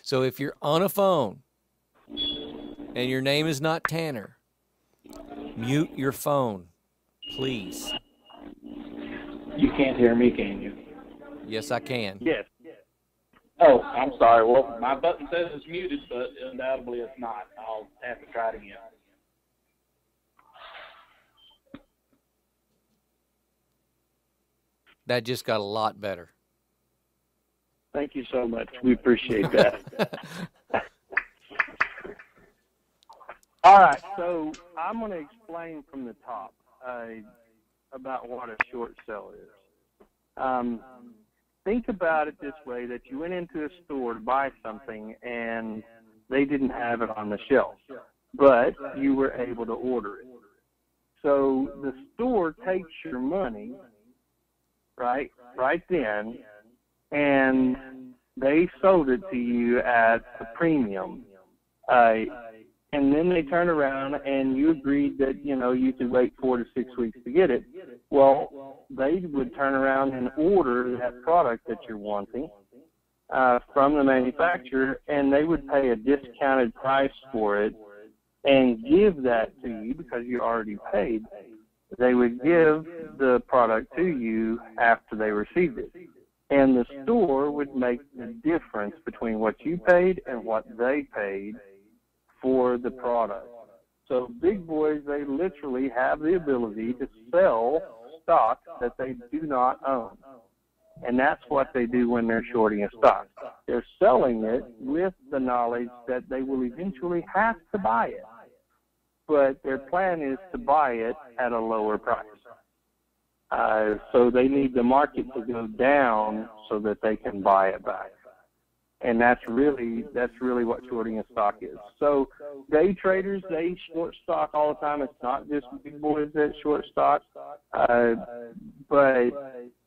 So if you're on a phone and your name is not Tanner, mute your phone, please. You can't hear me, can you? Yes, I can. Yes. Oh, I'm sorry. Well, my button says it's muted, but undoubtedly it's not. I'll have to try it again. That just got a lot better. Thank you so much. We appreciate that. All right, so I'm going to explain from the top about what a short sell is. Think about it this way, that you went into a store to buy something and they didn't have it on the shelf, but you were able to order it. So the store takes your money right then and They sold it to you at a premium. And then they turned around and you agreed that, you could wait 4 to 6 weeks to get it. Well, they would turn around and order that product that you're wanting from the manufacturer, and they would pay a discounted price for it and give that to you because you already paid. They would give the product to you after they received it. And the store would make the difference between what you paid and what they paid for the product. So big boys, they literally have the ability to sell stock that they do not own. And that's what they do when they're shorting a stock. They're selling it with the knowledge that they will eventually have to buy it. But their plan is to buy it at a lower price. So they need the market to go down so that they can buy it back. And that's really what shorting a stock is. So day traders, they short stock all the time. It's not just big boys that short stock. But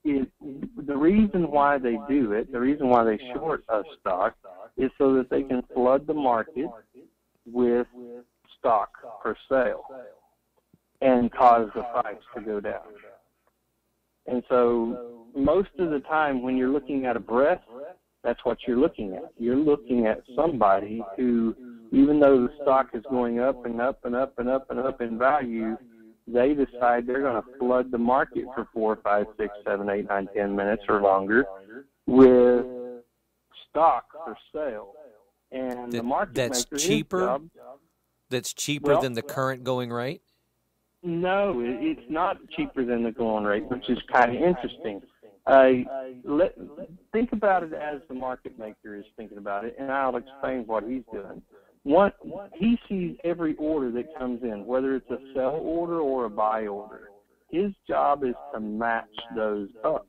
the reason why they do it, the reason why they short a stock is so that they can flood the market with stock for sale and cause the price to go down. And so most of the time when you're looking at a breath, that's what you're looking at. You're looking at somebody who, even though the stock is going up and up and up and up and up in value, they decide they're going to flood the market for 4, 5, 6, 7, 8, 9, 10 minutes or longer with stock for sale. And the market that's maker, cheaper. That's cheaper than the current going rate. No, it's not cheaper than the going rate, which is kind of interesting. Think about it as the market maker is thinking about it, and I'll explain what he's doing. He sees every order that comes in, whether it's a sell order or a buy order. His job is to match those up.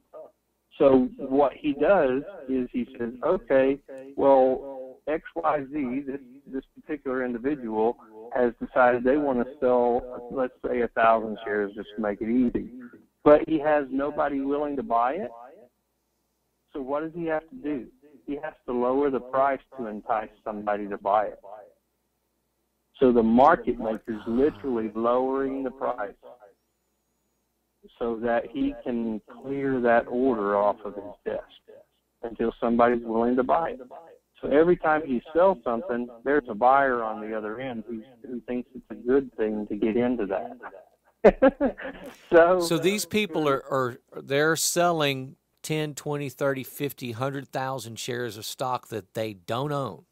So what he does is he says, okay, well, XYZ, this particular individual, has decided they want to sell, let's say, 1,000 shares just to make it easy. But he has nobody willing to buy it. So what does he have to do? He has to lower the price to entice somebody to buy it. So the market maker is literally lowering the price so that he can clear that order off of his desk until somebody's willing to buy it. So every time he sells something, there's a buyer on the other end who thinks it's a good thing to get into that. So these people they're selling 10, 20, 30, 50, 100,000 shares of stock that they don't own.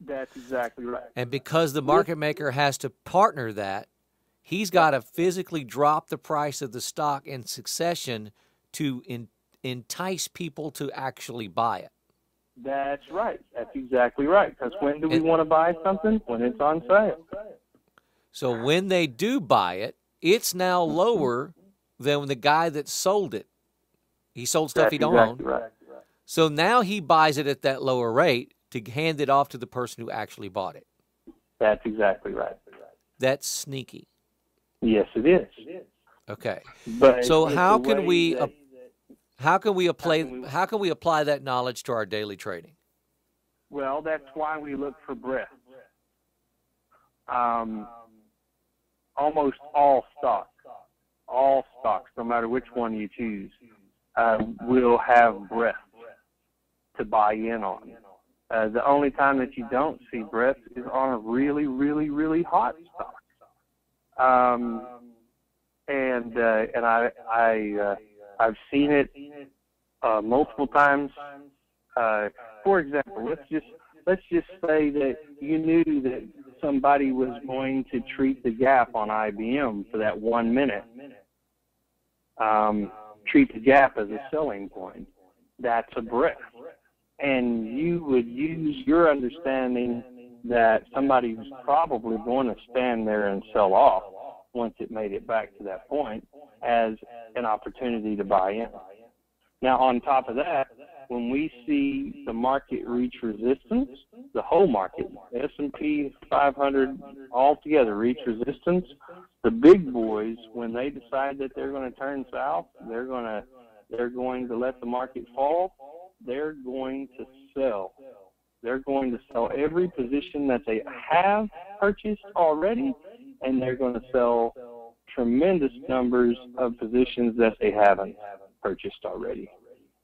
That's exactly right. And because the market maker has to partner that, he's got to physically drop the price of the stock in succession to entice people to actually buy it. That's right. That's exactly right. Because when do we want to buy something? When it's on sale. So when they do buy it, it's now lower than the guy that sold it. He sold stuff he don't own. Right. So now he buys it at that lower rate to hand it off to the person who actually bought it. That's exactly right. That's sneaky. Yes, it is. Okay. But so how can we apply that knowledge to our daily trading? Well, that's why we look for breadth. Almost all stocks, no matter which one you choose, will have breadth to buy in on. The only time that you don't see breadth is on a really, really, really hot stock. And I've seen it multiple times. For example, let's just say that you knew that somebody was going to treat the gap on IBM for that 1 minute. Treat the gap as a selling point. That's a breadth. And you would use your understanding that somebody was probably going to stand there and sell off once it made it back to that point as an opportunity to buy in. Now, on top of that, when we see the market reach resistance, the whole market, S&P 500 altogether reach resistance, the big boys, when they decide that they're going to turn south, they're going to let the market fall, they're going to sell. They're going to sell every position that they have purchased already, and they're going to sell tremendous numbers of positions that they haven't purchased already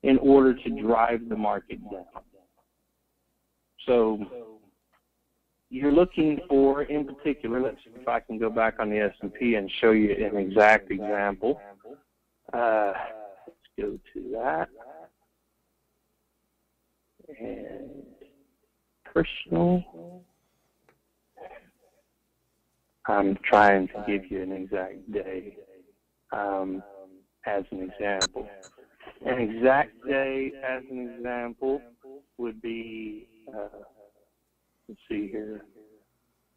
in order to drive the market down. So you're looking for, in particular, let's see if I can go back on the S&P and show you an exact example. Let's go to that. And personal. I'm trying to give you an exact day as an example. An exact day as an example would be, let's see here,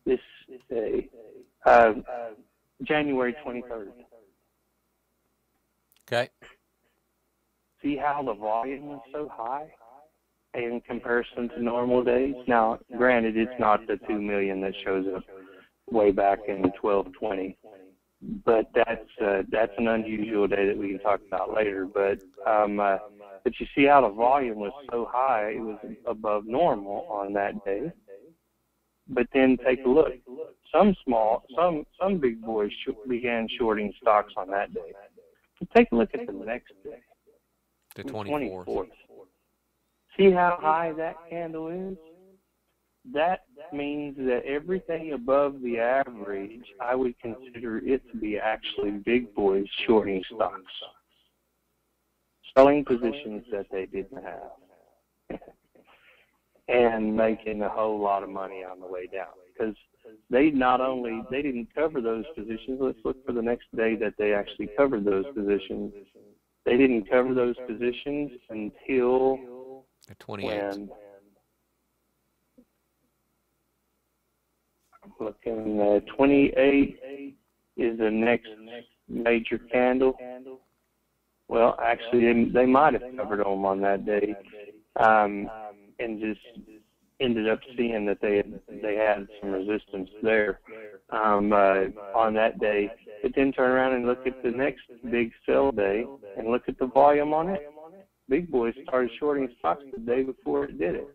this day, January 23rd. Okay. See how the volume was so high in comparison to normal days? Now, granted, it's not the 2 million that shows up way back in 1220, but that's an unusual day that we can talk about later. But you see how the volume was so high, it was above normal on that day. But then take a look. Some big boys began shorting stocks on that day. So take a look at the next day, the 24th. See how high that candle is? That means that everything above the average, I would consider it to be actually big boys shorting stocks, selling positions that they didn't have, and making a whole lot of money on the way down. Because they didn't cover those positions. Let's look for the next day that they actually covered those positions. They didn't cover those positions until the 28th. When, I'm looking, 28 is the next major candle. Well, actually, they might have covered them on that day, and just ended up seeing that they had some resistance there on that day. But then turn around and look at the next big sell day and look at the volume on it. Big boys started shorting stocks the day before it did it.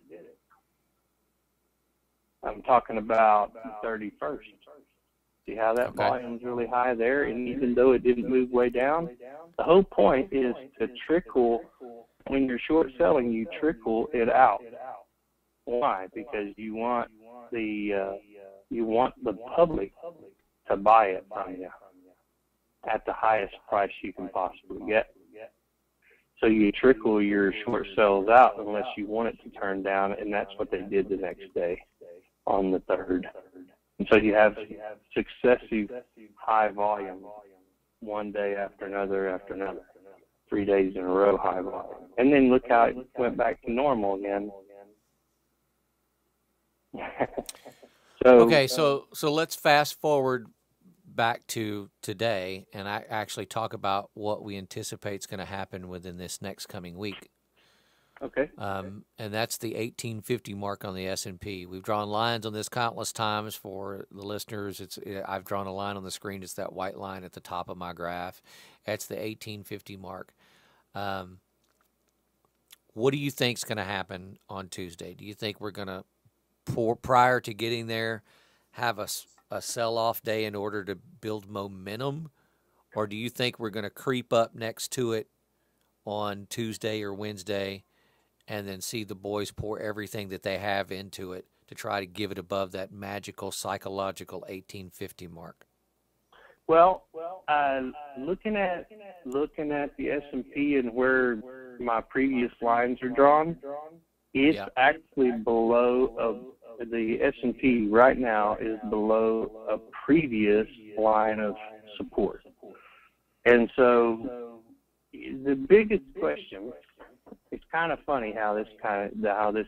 I'm talking about the 31st. See how that volume's really high there? And even though it didn't move way down, the whole point is to trickle. When you're short selling, you trickle it out. Why? Because you want the public to buy it from you at the highest price you can possibly get. So you trickle your short sells out unless you want it to turn down, and that's what they did the next day on the 3rd. And so you have successive high volume, one day after another, 3 days in a row high volume. And then look how it went back to normal again. So let's fast forward back to today, and I actually talk about what we anticipate is going to happen within this next coming week. Okay. And that's the 1850 mark on the S&P. We've drawn lines on this countless times for the listeners. I've drawn a line on the screen. It's that white line at the top of my graph. That's the 1850 mark. What do you think is going to happen on Tuesday? Do you think we're going to, prior to getting there, have a sell-off day in order to build momentum? Or do you think we're going to creep up next to it on Tuesday or Wednesday and then see the boys pour everything that they have into it to try to give it above that magical psychological 1850 mark? Well, looking at the S&P and where my previous lines are drawn, it's actually below the S&P right now is below a previous line of support. And so the biggest question, it's kind of funny how this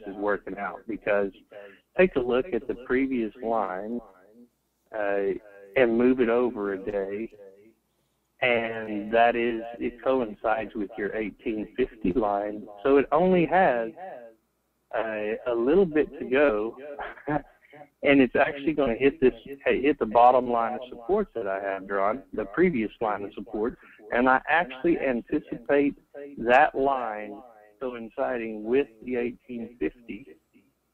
is working out, because take a look at the previous line and move it over a day, and it coincides with your 1850 line. So it only has a little bit to go, and it's actually going to hit the bottom line of support that I have drawn, the previous line of support, and I actually anticipate that line coinciding with the 1850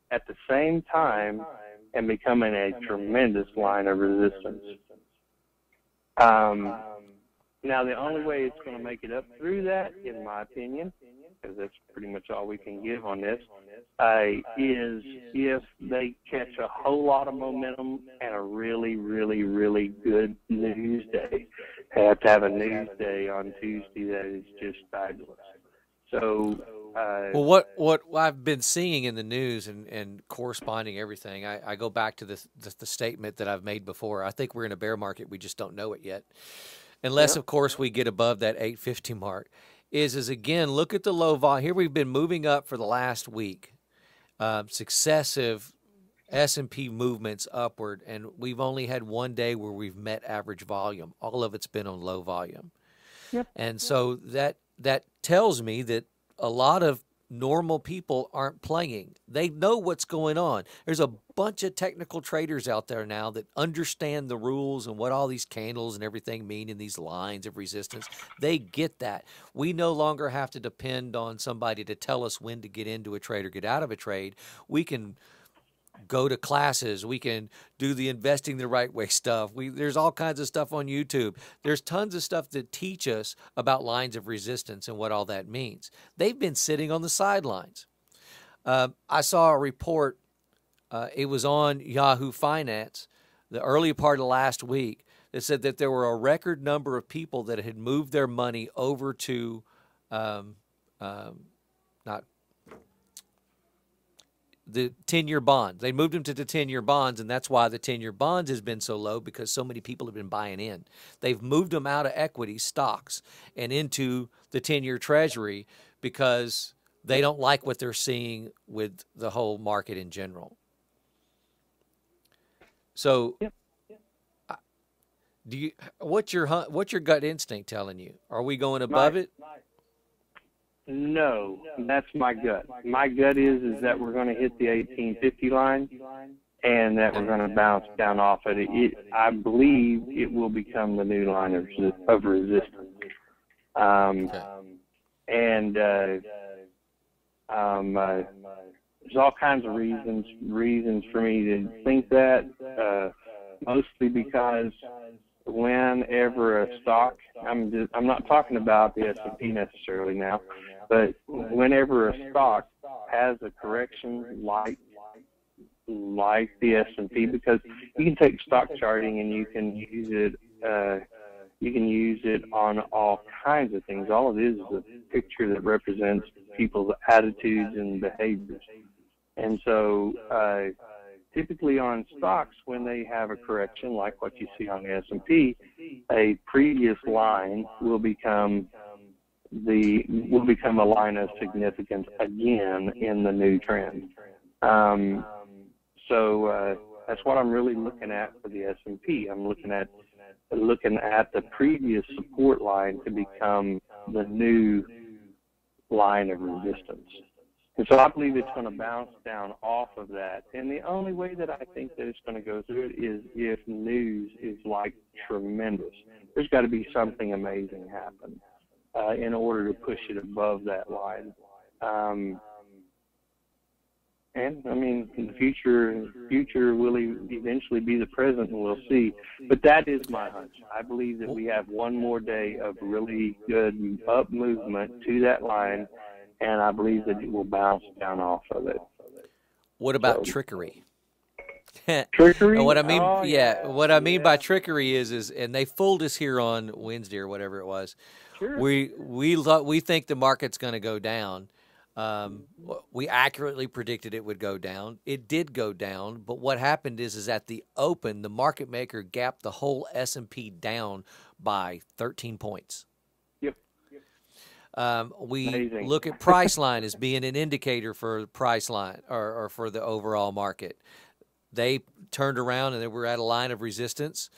at the same time and becoming a tremendous line of resistance. Now, the only way it's going to make it up through that, in my opinion, because that's pretty much all we can give on this, is if they catch a whole lot of momentum and a really, really, really good news day. They have to have a news day on Tuesday that is just fabulous. So, well, what I've been seeing in the news and corresponding everything, I go back to the statement that I've made before. I think we're in a bear market. We just don't know it yet. Unless, of course, we get above that 850 mark, is again, look at the low volume. Here we've been moving up for the last week, successive S&P movements upward, and we've only had one day where we've met average volume. All of it's been on low volume. Yep. And so that tells me that a lot of normal people aren't playing. They know what's going on. There's a bunch of technical traders out there now that understand the rules and what all these candles and everything mean in these lines of resistance. They get that. We no longer have to depend on somebody to tell us when to get into a trade or get out of a trade. We can go to classes. We can do the investing the right way stuff. There's all kinds of stuff on YouTube. There's tons of stuff that teach us about lines of resistance and what all that means. They've been sitting on the sidelines. I saw a report. It was on Yahoo Finance, the early part of last week, that said that there were a record number of people that had moved their money over to not the 10-year bonds. They moved them to the 10-year bonds, and that's why the 10-year bonds has been so low, because so many people have been buying in. They've moved them out of equity stocks and into the 10-year treasury because they don't like what they're seeing with the whole market in general. So, what's your gut instinct telling you? Are we going above it? No, that's my gut. My gut is that we're going to hit the 1850 line and that we're going to bounce down off it. I believe it will become the new line of resistance. There's all kinds of reasons for me to think that, mostly because whenever a stock, I'm not talking about the S&P necessarily now, but whenever a stock has a correction like the S&P, because you can take stock charting and you can use it on all kinds of things. All it is a picture that represents people's attitudes and behaviors. And so typically on stocks, when they have a correction like what you see on the S&P, a previous line will become a line of significance again in the new trend. So that's what I'm really looking at for the S&P. I'm looking at the previous support line to become the new line of resistance. And so I believe it's going to bounce down off of that. And the only way that I think that it's going to go through it is if news is like tremendous. There's got to be something amazing happen in order to push it above that line. And I mean, in the future will eventually be the present, and we'll see. But that is my hunch. I believe that we have one more day of really good up movement to that line, and I believe that it will bounce down off of it. What about trickery? Trickery? And what I mean, what I mean yeah. by trickery is, and they fooled us here on Wednesday or whatever it was. Sure. We think the market's going to go down. We accurately predicted it would go down. It did go down, but what happened is at the open, the market maker gapped the whole S&P down by 13 points. Yep. We Amazing. look at Priceline as being an indicator for Priceline or for the overall market. They turned around and they were at a line of resistance.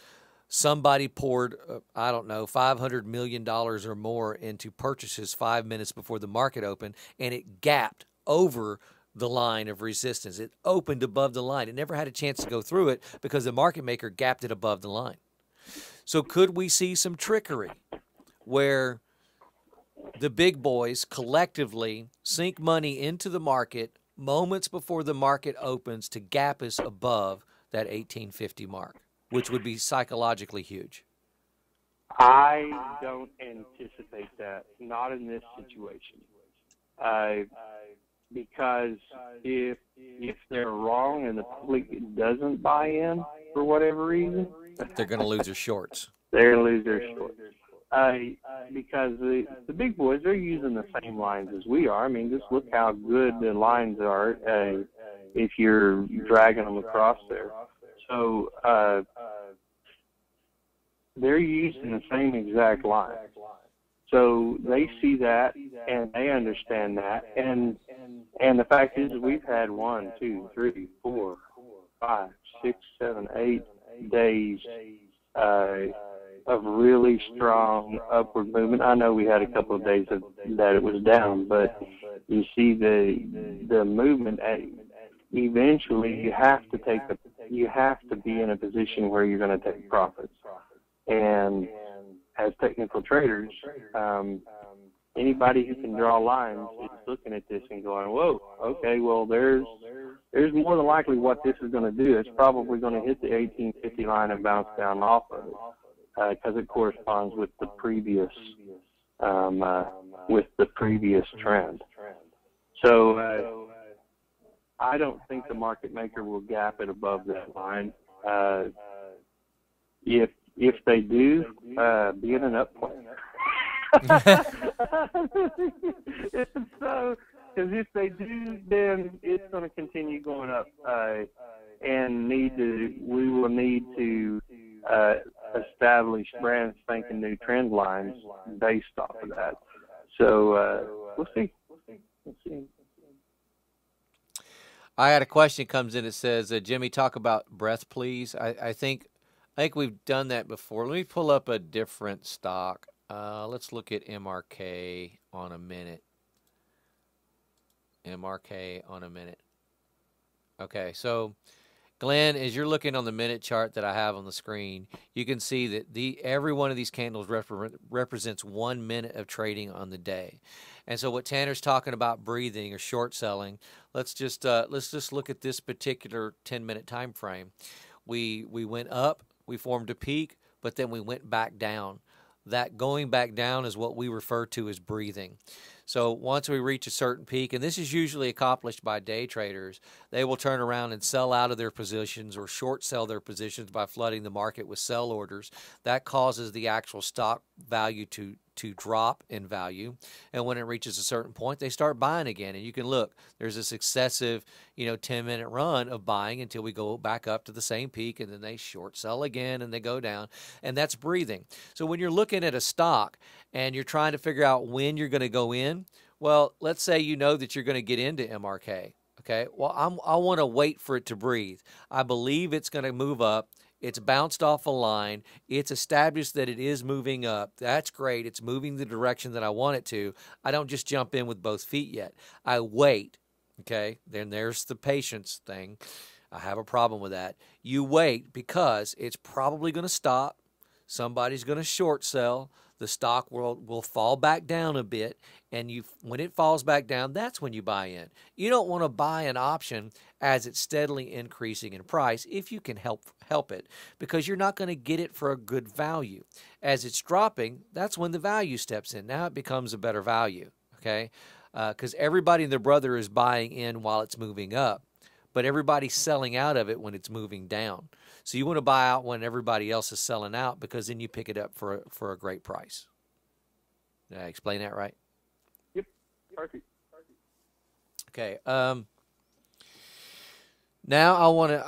Somebody poured, $500 million or more into purchases 5 minutes before the market opened, and it gapped over the line of resistance. It opened above the line. It never had a chance to go through it because the market maker gapped it above the line. So could we see some trickery where the big boys collectively sink money into the market moments before the market opens to gap us above that 1850 mark, which would be psychologically huge. I don't anticipate that, not in this situation. Because if they're wrong and the public doesn't buy in for whatever reason, they're going to lose their shorts. They're going to lose their shorts. Because the big boys, they're using the same lines as we are. I mean, just look how good the lines are if you're dragging them across there. So they're using the same exact line. So they see that and they understand that. And the fact is we've had 1, 2, 3, 4, 5, 6, 7, 8 days of really strong upward movement. I know we had a couple of days that it was down, but you see the movement. Eventually, you have to be in a position where you're going to take profits. And as technical traders, anybody who can draw lines is looking at this and going, "Whoa, okay, well, there's more than likely what this is going to do. It's probably going to hit the 1850 line and bounce down off of it." Because it corresponds with the previous trend. So I don't think the market maker will gap it above that line. If they do, be in an up play. So, because if they do, then it's going to continue going up, and we will need to establish brand spanking new trend lines based off of that. So we'll see. I had a question comes in that says, Jimmy, talk about breadth, please. I think we've done that before. Let me pull up a different stock. Let's look at MRK on a minute. MRK on a minute. Okay, so Glenn, as you're looking on the minute chart that I have on the screen, you can see that every one of these candles represents 1 minute of trading on the day. And so what Tanner's talking about breathing or short selling, let's just look at this particular 10-minute time frame. We went up, we formed a peak, but then we went back down. That going back down is what we refer to as breathing. So once we reach a certain peak, and this is usually accomplished by day traders, they will turn around and sell out of their positions or short sell their positions by flooding the market with sell orders. That causes the actual stock value to drop in value. And when it reaches a certain point, they start buying again. And you can look, there's a successive, 10-minute run of buying until we go back up to the same peak, and then they short sell again and they go down. And that's breathing. So when you're looking at a stock and you're trying to figure out when you're going to go in, well, let's say you know that you're going to get into MRK. Okay, well, I want to wait for it to breathe. I believe it's going to move up. It's bounced off a line. It's established that it is moving up. That's great. It's moving the direction that I want it to. I don't just jump in with both feet yet. I wait. Okay, then there's the patience thing. I have a problem with that. You wait because it's probably going to stop. Somebody's going to short sell. The stock will fall back down a bit, and when it falls back down, that's when you buy in. You don't want to buy an option as it's steadily increasing in price if you can help it, because you're not going to get it for a good value. As it's dropping, that's when the value steps in. Now it becomes a better value, okay? Because everybody and their brother is buying in while it's moving up, but everybody's selling out of it when it's moving down. So you want to buy out when everybody else is selling out, because then you pick it up for a great price. Did I explain that right? Yep, perfect. Okay. Now I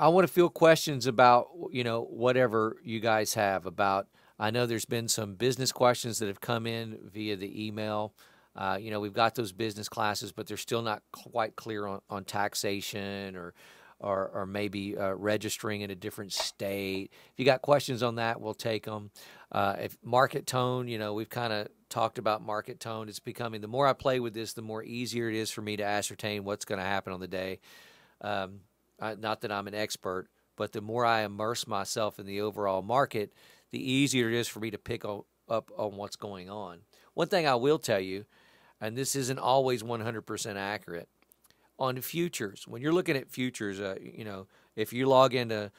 want to field questions about whatever you guys have about. I know there's been some business questions that have come in via the email. We've got those business classes, but they're still not quite clear on taxation or maybe registering in a different state. If you got questions on that, we'll take them. If market tone, we've kind of talked about market tone. It's becoming, the more I play with this, the more easier it is for me to ascertain what's going to happen on the day. Not that I'm an expert, but the more I immerse myself in the overall market, the easier it is for me to pick up on what's going on. One thing I will tell you, and this isn't always 100% accurate, on futures, when you're looking at futures, if you log into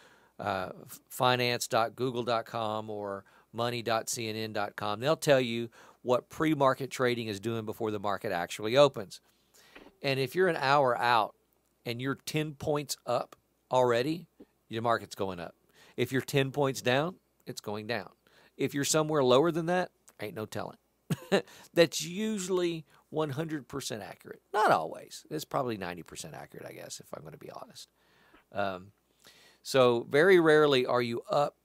finance.google.com or money.cnn.com, they'll tell you what pre-market trading is doing before the market actually opens. And if you're an hour out and you're 10 points up already, your market's going up. If you're 10 points down, it's going down. If you're somewhere lower than that, ain't no telling. That's usually 100% accurate. Not always. It's probably 90% accurate, I guess, if I'm going to be honest. So very rarely are you up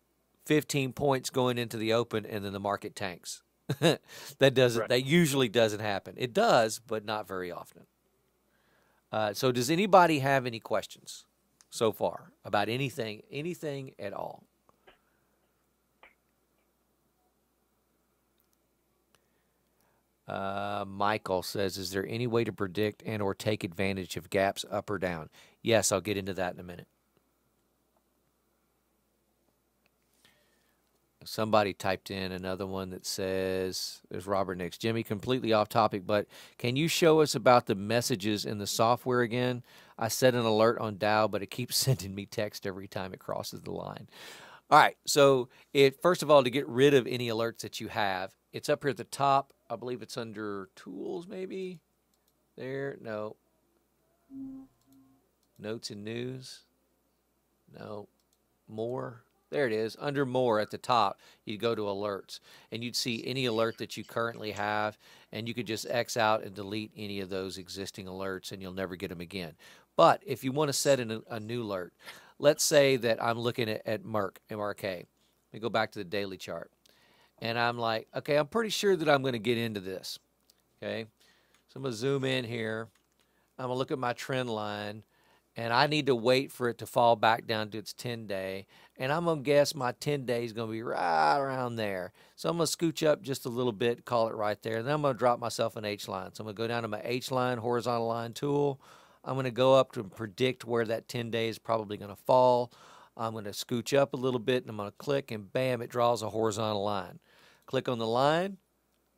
15 points going into the open and then the market tanks. That usually doesn't happen. It does, but not very often. So does anybody have any questions so far about anything at all? Michael says, is there any way to predict and or take advantage of gaps up or down? Yes, I'll get into that in a minute. Somebody typed in another one that says, there's Robert Nix. Jimmy, completely off topic, but can you show us about the messages in the software again? I set an alert on Dow, but it keeps sending me text every time it crosses the line. All right, so first of all, to get rid of any alerts that you have, it's up here at the top. I believe it's under Tools, maybe. There, no. Notes and News. No. More. There it is. Under More at the top, you'd go to Alerts, and you'd see any alert that you currently have, and you could just X out and delete any of those existing alerts, and you'll never get them again. But if you want to set in a new alert, let's say that I'm looking at MRK. Let me go back to the daily chart. And I'm like, okay, I'm pretty sure that I'm going to get into this. Okay, so I'm going to zoom in here. I'm going to look at my trend line, and I need to wait for it to fall back down to its 10-day. And I'm going to guess my 10-day is going to be right around there. So I'm going to scooch up just a little bit, call it right there. And then I'm going to drop myself an H-line. So I'm going to go down to my H-line, horizontal line tool. I'm going to go up to predict where that 10-day is probably going to fall. I'm going to scooch up a little bit, and I'm going to click, and bam, it draws a horizontal line. Click on the line,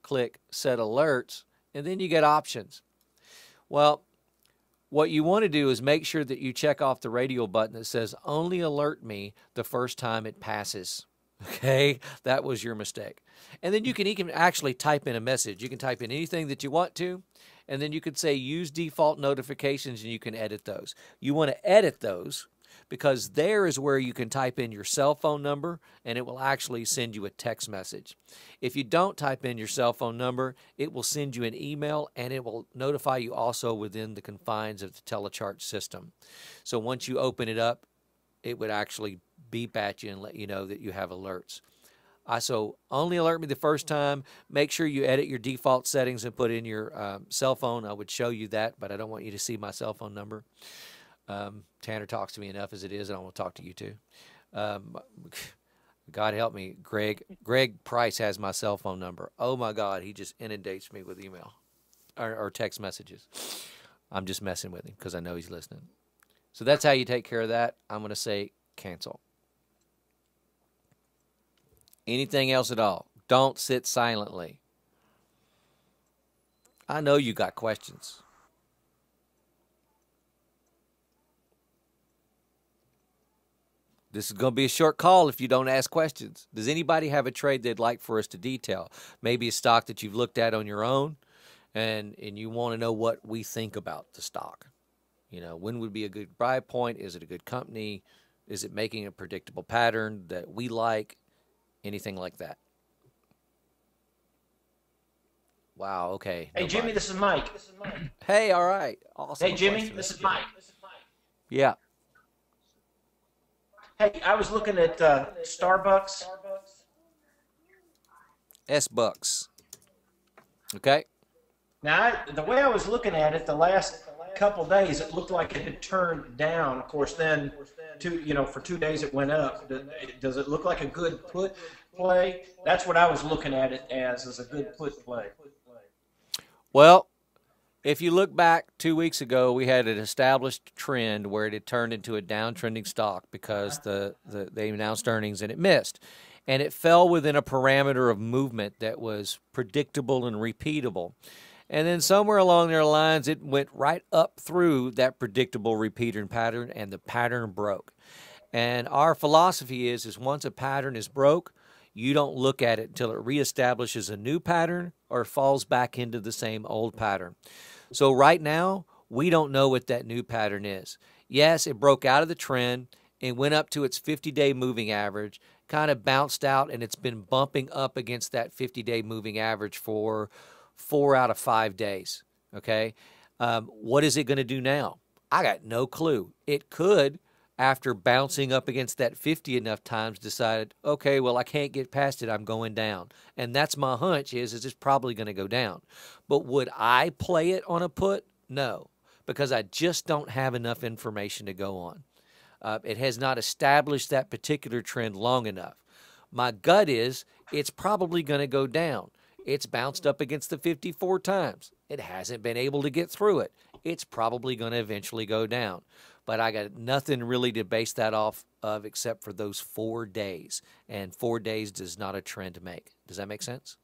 click Set Alerts, and then you get options. Well, what you want to do is make sure that you check off the radio button that says only alert me the first time it passes. Okay, that was your mistake. And then you can actually type in a message. You can type in anything that you want to, and then you could say use default notifications, and you can edit those. You want to edit those because there is where you can type in your cell phone number, and it will actually send you a text message. If you don't type in your cell phone number, it will send you an email, and it will notify you also within the confines of the telechart system. So once you open it up, it would actually beep at you and let you know that you have alerts. So only alert me the first time. Make sure you edit your default settings and put in your cell phone. I would show you that, but I don't want you to see my cell phone number. Tanner talks to me enough as it is, and I want to talk to you too. God help me, Greg. Greg Price has my cell phone number. Oh my God, he just inundates me with email or text messages. I'm just messing with him because I know he's listening. So that's how you take care of that. I'm going to say cancel. Anything else at all? Don't sit silently. I know you got questions. This is going to be a short call if you don't ask questions. Does anybody have a trade they'd like for us to detail? Maybe a stock that you've looked at on your own, and you want to know what we think about the stock. You know, when would be a good buy point? Is it a good company? Is it making a predictable pattern that we like? Anything like that. Wow, okay. Hey, Jimmy, this is Mike. Hey, all right. Awesome. Hey, Jimmy, this is Mike. Yeah. Hey, I was looking at Starbucks. S-Bucks. Okay. Now, the way I was looking at it, the last couple days, it looked like it had turned down. Of course, then, for 2 days it went up. Does it look like a good put play? That's what I was looking at it as a good put play. Well, if you look back 2 weeks ago, we had an established trend where it had turned into a downtrending stock because they announced earnings and it missed. and it fell within a parameter of movement that was predictable and repeatable. And then somewhere along their lines, it went right up through that predictable repeater pattern, and the pattern broke. And our philosophy is once a pattern is broke, you don't look at it until it reestablishes a new pattern or falls back into the same old pattern. So right now, we don't know what that new pattern is. Yes, it broke out of the trend and went up to its 50-day moving average, kind of bounced out, and it's been bumping up against that 50-day moving average for 4 out of 5 days. Okay, what is it going to do now? I got no clue. It could, after bouncing up against that 50 enough times, decide, okay, well, I can't get past it, I'm going down. And that's my hunch is it's probably going to go down. But would I play it on a put? No, because I just don't have enough information to go on. It has not established that particular trend long enough. My gut is it's probably going to go down. It's bounced up against the 54 times. It hasn't been able to get through it. It's probably going to eventually go down. But I got nothing really to base that off of except for those 4 days. And 4 days does not a trend make. Does that make sense?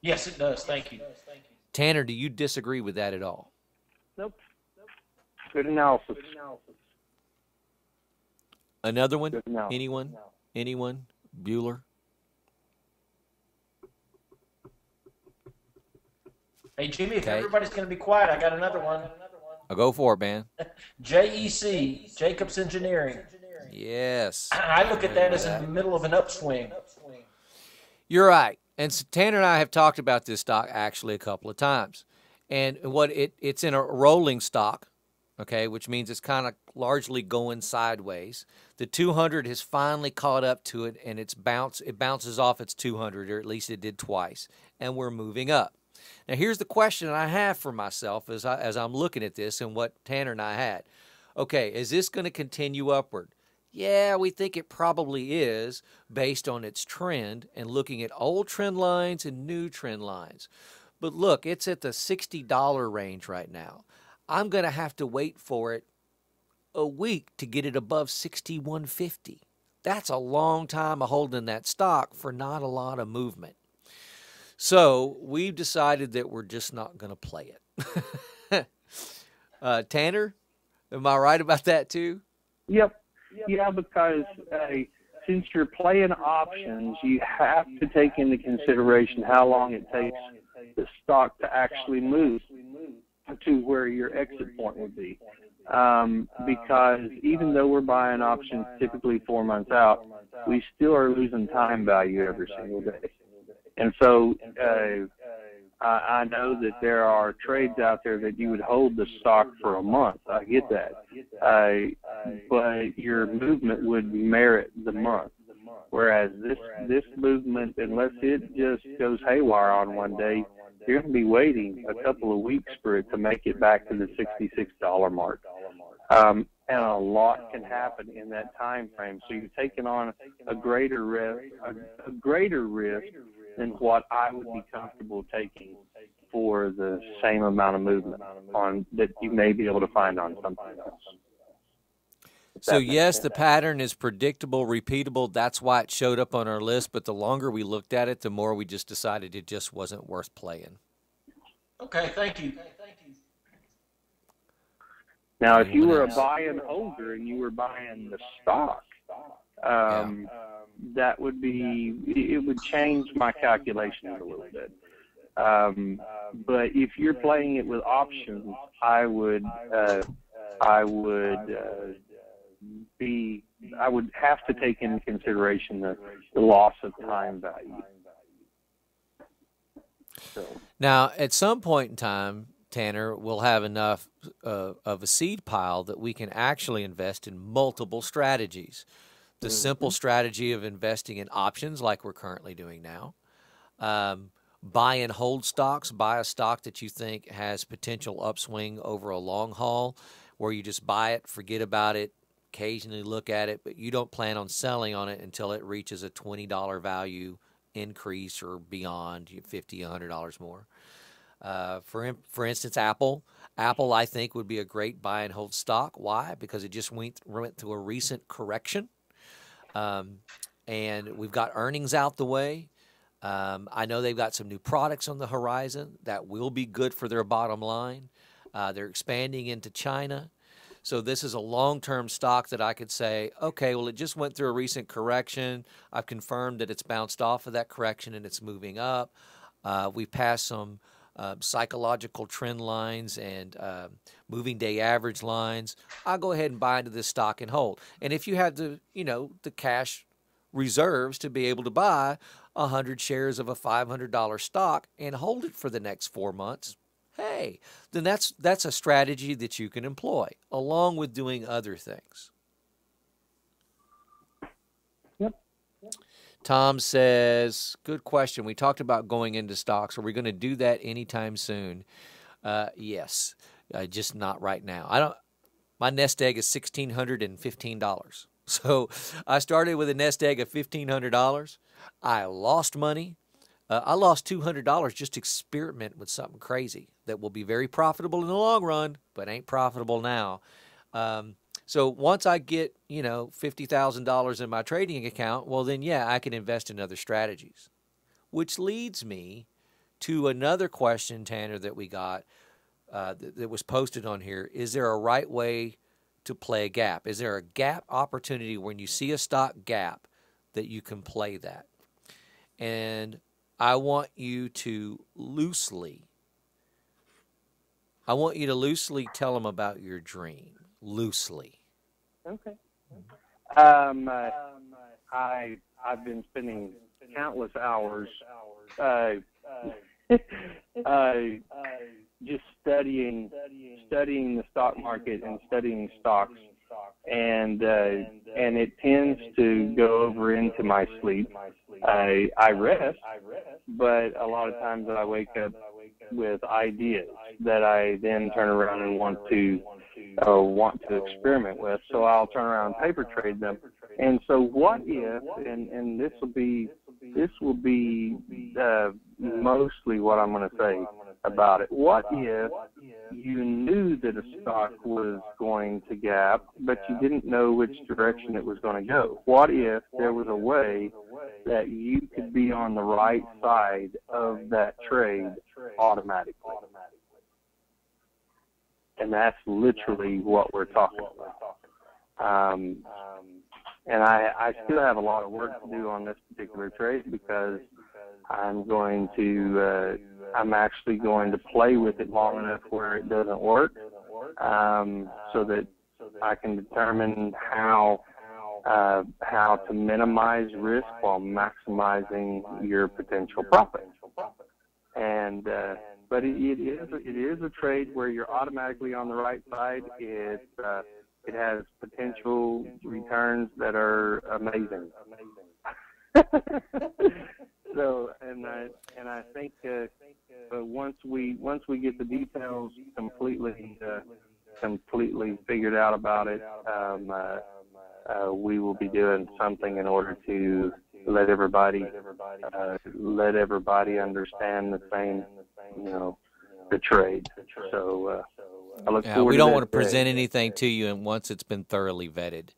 Yes, it does. Thank you. Tanner, do you disagree with that at all? Nope. Good analysis. Another one? Good analysis. Anyone? Anyone? Bueller? Hey, Jimmy, if Okay. everybody's going to be quiet, I got another one. I'll go for it, man. JEC, Jacobs Engineering. Yes. I look at that as in the middle of an upswing. You're right. And so Tanner and I have talked about this stock actually a couple of times. And it's in a rolling stock, okay, which means it's kind of largely going sideways. The 200 has finally caught up to it, and it bounces off its 200, or at least it did twice, and we're moving up. Now, here's the question I have for myself as I'm looking at this and what Tanner and I had. Okay, is this going to continue upward? Yeah, we think it probably is based on its trend and looking at old trend lines and new trend lines. But look, it's at the $60 range right now. I'm going to have to wait for it a week to get it above 61.50. That's a long time of holding that stock for not a lot of movement. So we've decided that we're just not going to play it. Tanner, am I right about that too? Yep. Yeah, because since you're playing options, you have to take into consideration how long it takes the stock to actually move to where your exit point would be. Because even though we're buying options typically 4 months out, we still are losing time value every single day. And so I know that there are trades out there that you would hold the stock for a month. I get that. But your movement would merit the month. Whereas this movement, unless it just goes haywire on one day, you're going to be waiting a couple of weeks for it to make it back to the $66 mark. And a lot can happen in that time frame. So you're taking on a greater risk than what I would be comfortable taking for the same amount of movement on that you may be able to find on something else. So yes, the pattern is predictable, repeatable. That's why it showed up on our list. But the longer we looked at it, the more we just decided it just wasn't worth playing. Okay, thank you. Now, if you were a buy and holder and you were buying the stock, that would be, it would change my calculations a little bit. But if you're playing it with options, I would have to take into consideration the loss of time value. So. Now, at some point in time, Tanner, we'll have enough of a seed pile that we can actually invest in multiple strategies. The simple strategy of investing in options like we're currently doing now. Buy and hold stocks. Buy a stock that you think has potential upswing over a long haul, where you just buy it, forget about it, occasionally look at it, but you don't plan on selling on it until it reaches a $20 value increase or beyond, $50, $100 more. For instance, Apple, I think would be a great buy and hold stock. Why? Because it just went through a recent correction. and we've got earnings out the way. I know they've got some new products on the horizon that will be good for their bottom line. They're expanding into China. So this is a long-term stock that I could say, okay, well, it just went through a recent correction. I've confirmed that it's bounced off of that correction and it's moving up. We passed some psychological trend lines and moving day average lines. I'll go ahead and buy into this stock and hold. And if you have the cash reserves to be able to buy 100 shares of a $500 stock and hold it for the next 4 months, hey, then that's a strategy that you can employ along with doing other things. Yep. Tom says, good question. We talked about going into stocks. Are we going to do that anytime soon? Yes, just not right now. My nest egg is $1,615. So I started with a nest egg of $1,500. I lost money. I lost $200 just to experiment with something crazy that will be very profitable in the long run, but ain't profitable now. So once I get, $50,000 in my trading account, well, then, yeah, I can invest in other strategies. Which leads me to another question, Tanner, that we got that was posted on here. Is there a right way to play a gap? Is there a gap opportunity when you see a stock gap that you can play that? And I want you to loosely tell them about your dream. Loosely. Okay. I've been spending countless hours just studying the stock market and studying stocks, and it tends to go over into my sleep. I rest, but a lot of times I wake up with ideas that I then turn around and want to experiment with. So I'll turn around and paper trade them. And so what if, and this will be mostly what I'm going to say about it. What if you knew that a stock was going to gap, but you didn't know which direction it was going to go? What if there was a way that you could be on the right side of that trade automatically? And that's literally what we're talking about. And I still have a lot of work to do on this particular trade because I'm actually going to play with it long enough where it doesn't work, so that I can determine how to minimize risk while maximizing your potential profit. And but it is a trade where you're automatically on the right side. It has potential returns that are amazing. So, and I think once we get the details completely figured out about it, we will be doing something in order to let everybody understand the same, the trade. So I look forward. We don't want to present anything to you once it's been thoroughly vetted.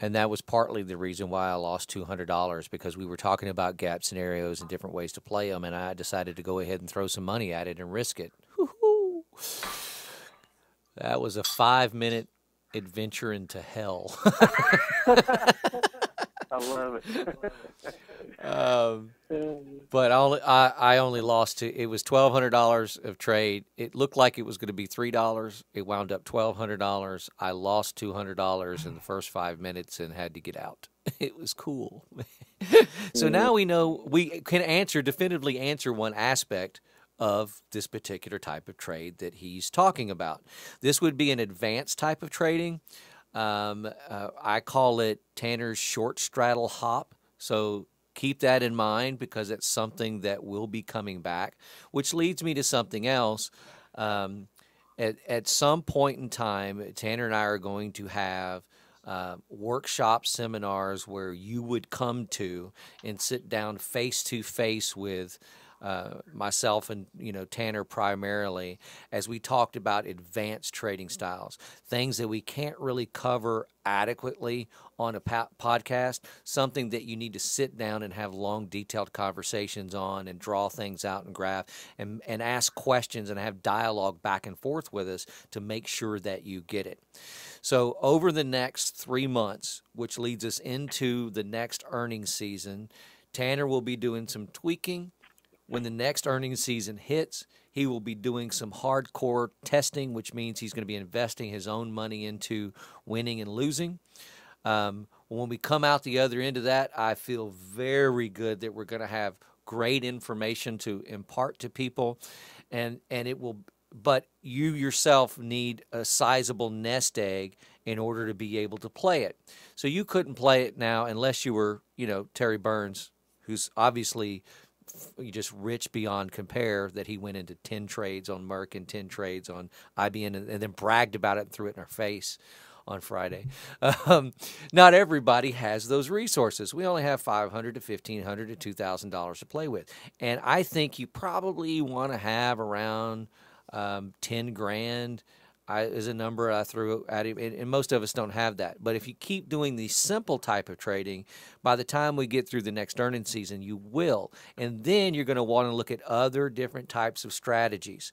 And that was partly the reason why I lost $200, because we were talking about gap scenarios and different ways to play them, and I decided to go ahead and throw some money at it and risk it. Woo-hoo. That was a 5-minute adventure into hell. I love it. But I only lost it was $1,200 of trade. It looked like it was going to be $3. It wound up $1,200. I lost $200 in the first 5 minutes and had to get out. It was cool. So now we know we can definitively answer one aspect of this particular type of trade that he's talking about. This would be an advanced type of trading. I call it Tanner's short straddle hop. So keep that in mind because it's something that will be coming back, which leads me to something else. At some point in time, Tanner and I are going to have workshop seminars where you would come to and sit down face to face with myself and Tanner primarily, as we talked about advanced trading styles, things that we can't really cover adequately on a podcast, something that you need to sit down and have long, detailed conversations on and draw things out and graph and ask questions and have dialogue back and forth with us to make sure that you get it. So over the next 3 months, which leads us into the next earnings season, Tanner will be doing some tweaking. When the next earnings season hits, he will be doing some hardcore testing, which means he's going to be investing his own money into winning and losing. When we come out the other end of that, I feel very good that we're going to have great information to impart to people, and it will. But you yourself need a sizable nest egg in order to be able to play it. So you couldn't play it now unless you were, Terry Burns, who's obviously just rich beyond compare, that he went into 10 trades on Merck and 10 trades on IBM and then bragged about it and threw it in our face on Friday. Not everybody has those resources. We only have $500 to $1,500 to $2,000 to play with. And I think you probably want to have around 10 grand is a number I threw at him, and most of us don't have that. But if you keep doing the simple type of trading, by the time we get through the next earnings season, you will. And then you're going to want to look at other different types of strategies.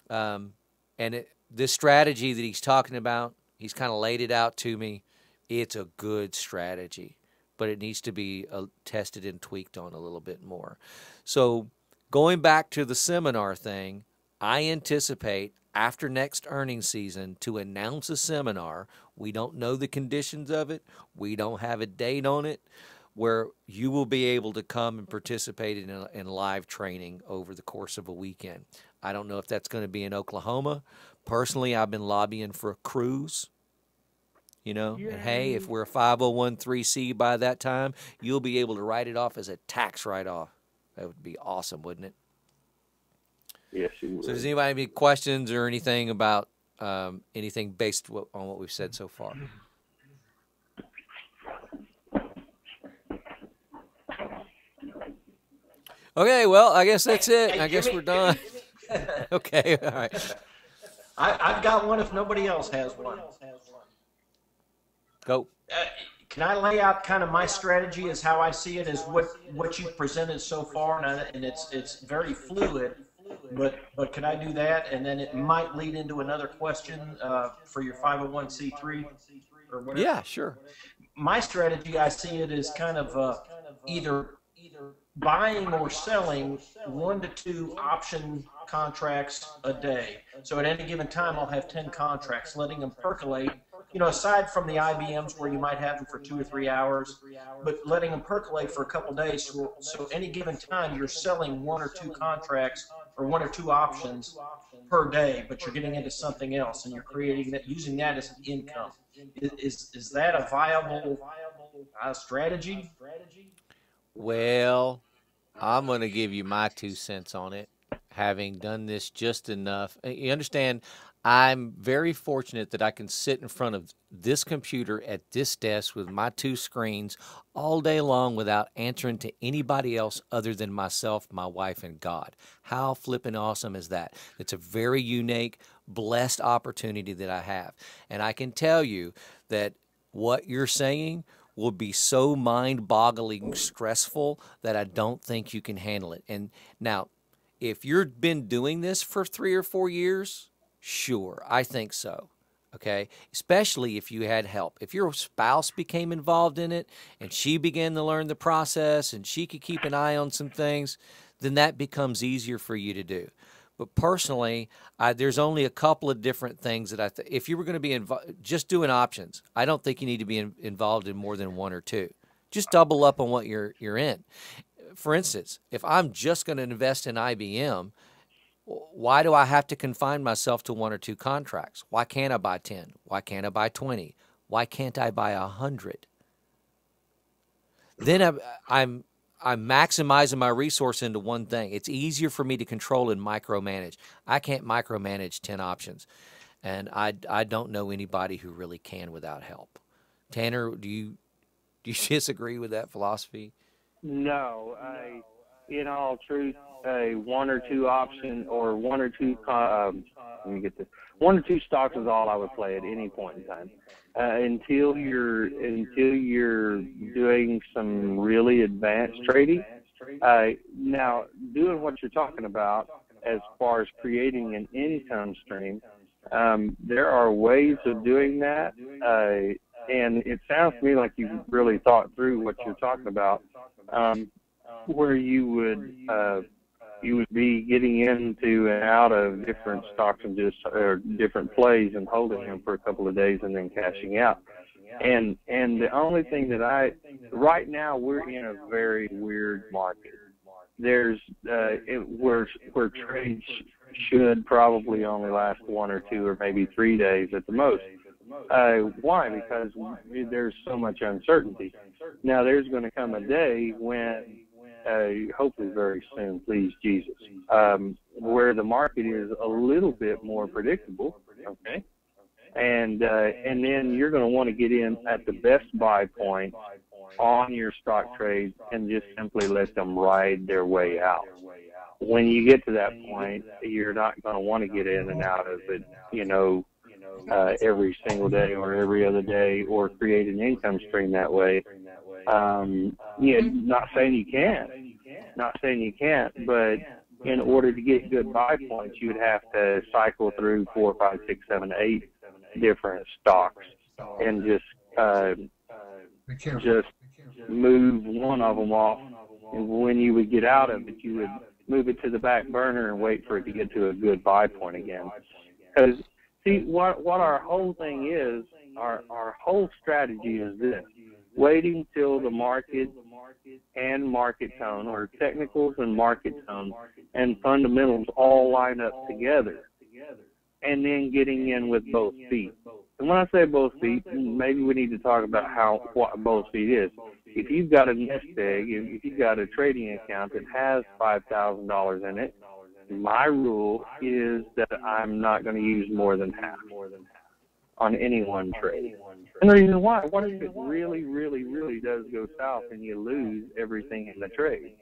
This strategy that he's talking about, he's kind of laid it out to me. It's a good strategy, but it needs to be tested and tweaked on a little bit more. So going back to the seminar thing, I anticipate after next earnings season to announce a seminar. We don't know the conditions of it. We don't have a date on it, where you will be able to come and participate in live training over the course of a weekend. I don't know if that's going to be in Oklahoma. Personally, I've been lobbying for a cruise. And hey, if we're a 501(c) by that time, you'll be able to write it off as a tax write-off. That would be awesome, wouldn't it? Yes, you would. So does anybody have any questions or anything about anything based on what we've said so far? Okay, well, I guess that's it. I guess we're done. Okay, all right. I've got one if nobody else has one. Go. Can I lay out kind of my strategy as how I see it, as what you've presented so far, and it's very fluid. But can I do that? And then it might lead into another question for your 501c3 or whatever. Yeah, sure. My strategy, I see it as kind of either buying or selling 1 to 2 option contracts a day. So at any given time, I'll have 10 contracts, letting them percolate. Aside from the IBMs where you might have them for 2 or 3 hours, but letting them percolate for a couple days. So any given time, you're selling 1 or 2 contracts or 1 or 2 options per day, but you're getting into something else, and you're creating that, using that as an income. Is that a viable strategy? Well, I'm going to give you my 2 cents on it, having done this just enough. You understand, I'm very fortunate that I can sit in front of this computer at this desk with my 2 screens all day long without answering to anybody else other than myself, my wife, and God. How flippin' awesome is that? It's a very unique, blessed opportunity that I have. And I can tell you that what you're saying will be so mind-boggling stressful that I don't think you can handle it. And now, if you've been doing this for 3 or 4 years, sure, I think so, okay? Especially if you had help. If your spouse became involved in it and she began to learn the process and she could keep an eye on some things, then that becomes easier for you to do. But personally, there's only a couple of different things that if you were going to be just doing options, I don't think you need to be involved in more than 1 or 2. Just double up on what you're in. For instance, if I'm just going to invest in IBM, why do I have to confine myself to 1 or 2 contracts? Why can't I buy 10? Why can't I buy 20? Why can't I buy 100? Then I'm maximizing my resource into one thing. It's easier for me to control and micromanage. I can't micromanage 10 options, and I don't know anybody who really can without help. Tanner, do you disagree with that philosophy? No, in all truth, a one or two option or one or two, let me get this, one or two stocks is all I would play at any point in time. Until you're doing some really advanced trading. Now, doing what you're talking about as far as creating an income stream, there are ways of doing that, and it sounds to me like you've really thought through what you're talking about, where you would be getting into and out of different stocks and just or different plays and holding them for a couple of days and then cashing out. And the only thing that right now we're in a very weird market. There's where trades should probably only last 1 or 2 or maybe 3 days at the most. Why? Because there's so much uncertainty. Now there's going to come a day when, hopefully very soon, please Jesus, where the market is a little bit more predictable. Okay. And then you're going to want to get in at the best buy point on your stock trades and just simply let them ride their way out. When you get to that point, you're not going to want to get in and out of it, every single day or every other day or create an income stream that way. Not saying you can't, but in order to get good buy points, you would have to cycle through 4, 5, 6, 7, 8 different stocks and just move one of them off. And when you would get out of it, you would move it to the back burner and wait for it to get to a good buy point again. Because see, what our whole thing is, our whole strategy is this: waiting till the market and market tone, or technicals and market tone and fundamentals all line up together, and then getting in with both feet. And when I say both feet, maybe we need to talk about what both feet is. If you've got a nest egg, if you've got a trading account that has $5,000 in it, my rule is that I'm not going to use more than half on any one trade. And the reason why, what if it really, really, really does go south and you lose everything in the trade?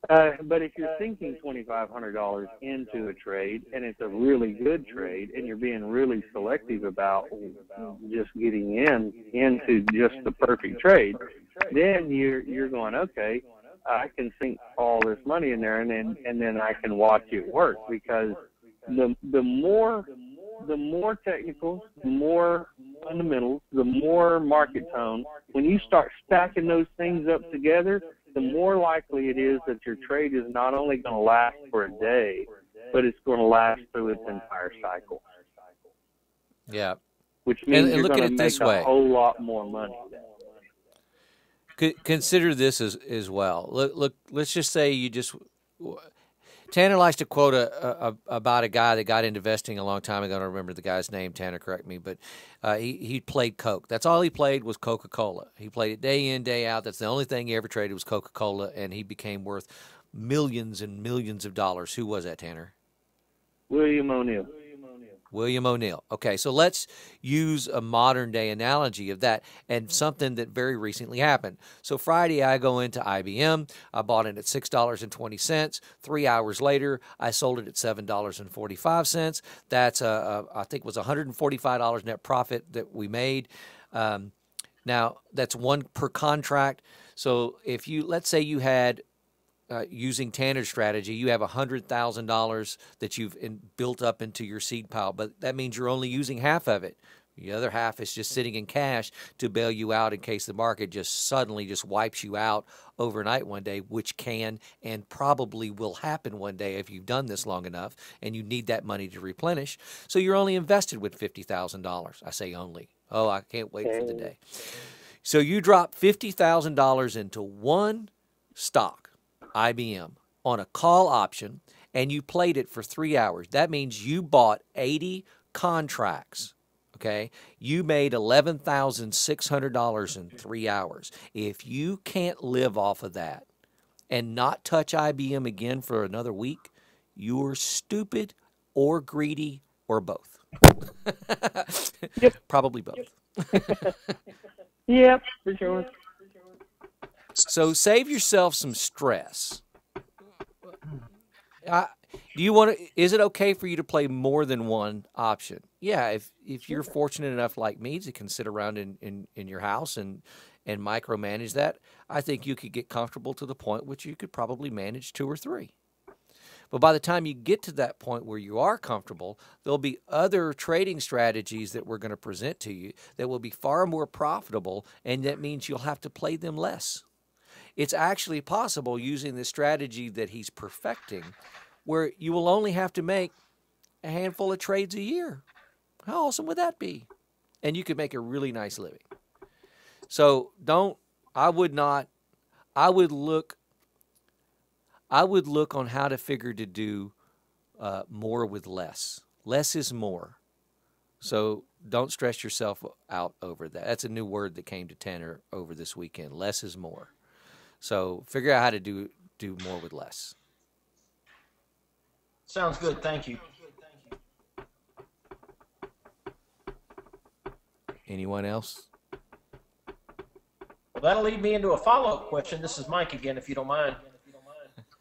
But if you're sinking $2,500 into a trade and it's a really good trade and you're being really selective about just getting into just the perfect trade, then you're going, okay, I can sink all this money in there and then I can watch it work, because the more technicals, the more fundamentals, the more market tone, when you start stacking those things up together, the more likely it is that your trade is not only going to last for a day, but it's going to last through its entire cycle. Yeah. Which means and you're look going at to it make this way. a whole lot more money. Consider this as well. Look, let's just say you just Tanner likes to quote about a guy that got into investing a long time ago. I don't remember the guy's name. Tanner, correct me, but he played Coke. That's all he played was Coca-Cola. He played it day in, day out. That's the only thing he ever traded was Coca-Cola, and he became worth millions and millions of dollars. Who was that, Tanner? William O'Neill. William O'Neill. Okay, so let's use a modern day analogy of that and something that very recently happened. So Friday I go into IBM. I bought it at $6.20. 3 hours later, I sold it at $7.45. That's I think it was $145 net profit that we made. Now that's one per contract. So if let's say you had using Tanner's strategy, you have $100,000 that you've built up into your seed pile, but that means you're only using half of it. The other half is just sitting in cash to bail you out in case the market just suddenly just wipes you out overnight one day, which can and probably will happen one day if you've done this long enough and you need that money to replenish. So you're only invested with $50,000. I say only. Oh, I can't wait for the day. So you drop $50,000 into one stock, IBM, on a call option, and you played it for 3 hours. That means you bought 80 contracts, okay? You made $11,600 in 3 hours. If you can't live off of that and not touch IBM again for another week, you're stupid or greedy or both. Yep. Probably both. Yep, for sure. So save yourself some stress. Do you want to? Is it okay for you to play more than one option? Yeah, if you're fortunate enough like me to can sit around in your house and micromanage that, I think you could get comfortable to the point which you could probably manage 2 or 3. But by the time you get to that point where you are comfortable, there'll be other trading strategies that we're going to present to you that will be far more profitable, and that means you'll have to play them less. It's actually possible using the strategy that he's perfecting where you will only have to make a handful of trades a year. How awesome would that be? And you could make a really nice living. So I would look on how to figure to do more with less. Less is more. So don't stress yourself out over that. That's a new word that came to Tanner over this weekend. Less is more. So figure out how to do more with less. Sounds good. Thank you. Anyone else? Well, that'll lead me into a follow-up question. This is Mike again, if you don't mind.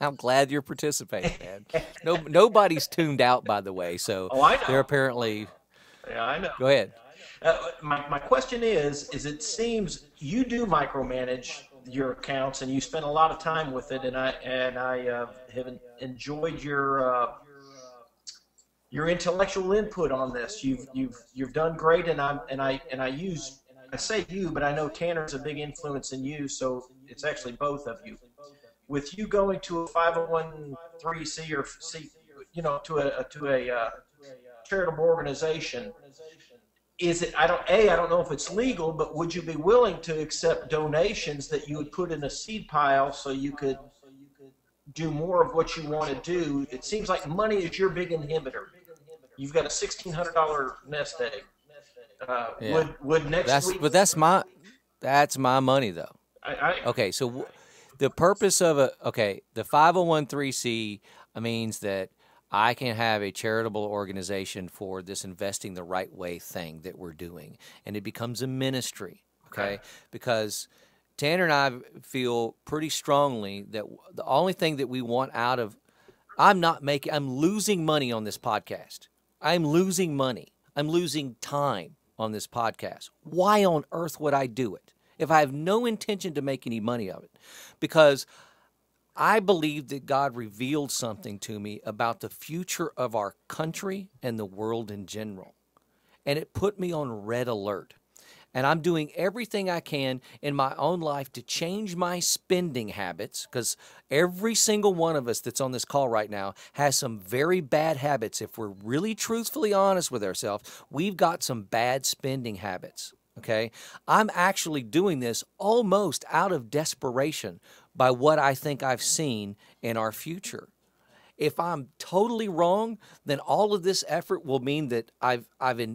I'm glad you're participating, man. Nobody's tuned out, by the way. So I know. They're apparently. Yeah, I know. Go ahead. My question is it seems you do micromanage your accounts and you spend a lot of time with it, and I have enjoyed your intellectual input on this. You've done great, and I say you, but I know Tanner's a big influence in you, so it's actually both of you. With you going to a 501(c) or C, to a charitable organization, is it? I don't know if it's legal, but would you be willing to accept donations that you would put in a seed pile so you could do more of what you want to do? It seems like money is your big inhibitor. You've got a $1,600 nest egg. Yeah. Would next week? But that's my money though. Okay, so the purpose of the 501(c) means that I can have a charitable organization for this investing the right way thing that we're doing, and it becomes a ministry. Okay, because Tanner and I feel pretty strongly that the only thing that we want out of I'm losing money on this podcast. I'm losing money. I'm losing time on this podcast. Why on earth would I do it if I have no intention to make any money of it? Because I believe that God revealed something to me about the future of our country and the world in general. And it put me on red alert. And I'm doing everything I can in my own life to change my spending habits, because every single one of us that's on this call right now has some very bad habits. If we're really truthfully honest with ourselves, we've got some bad spending habits, okay? I'm actually doing this almost out of desperation by what I think I've seen in our future. If I'm totally wrong, then all of this effort will mean that I've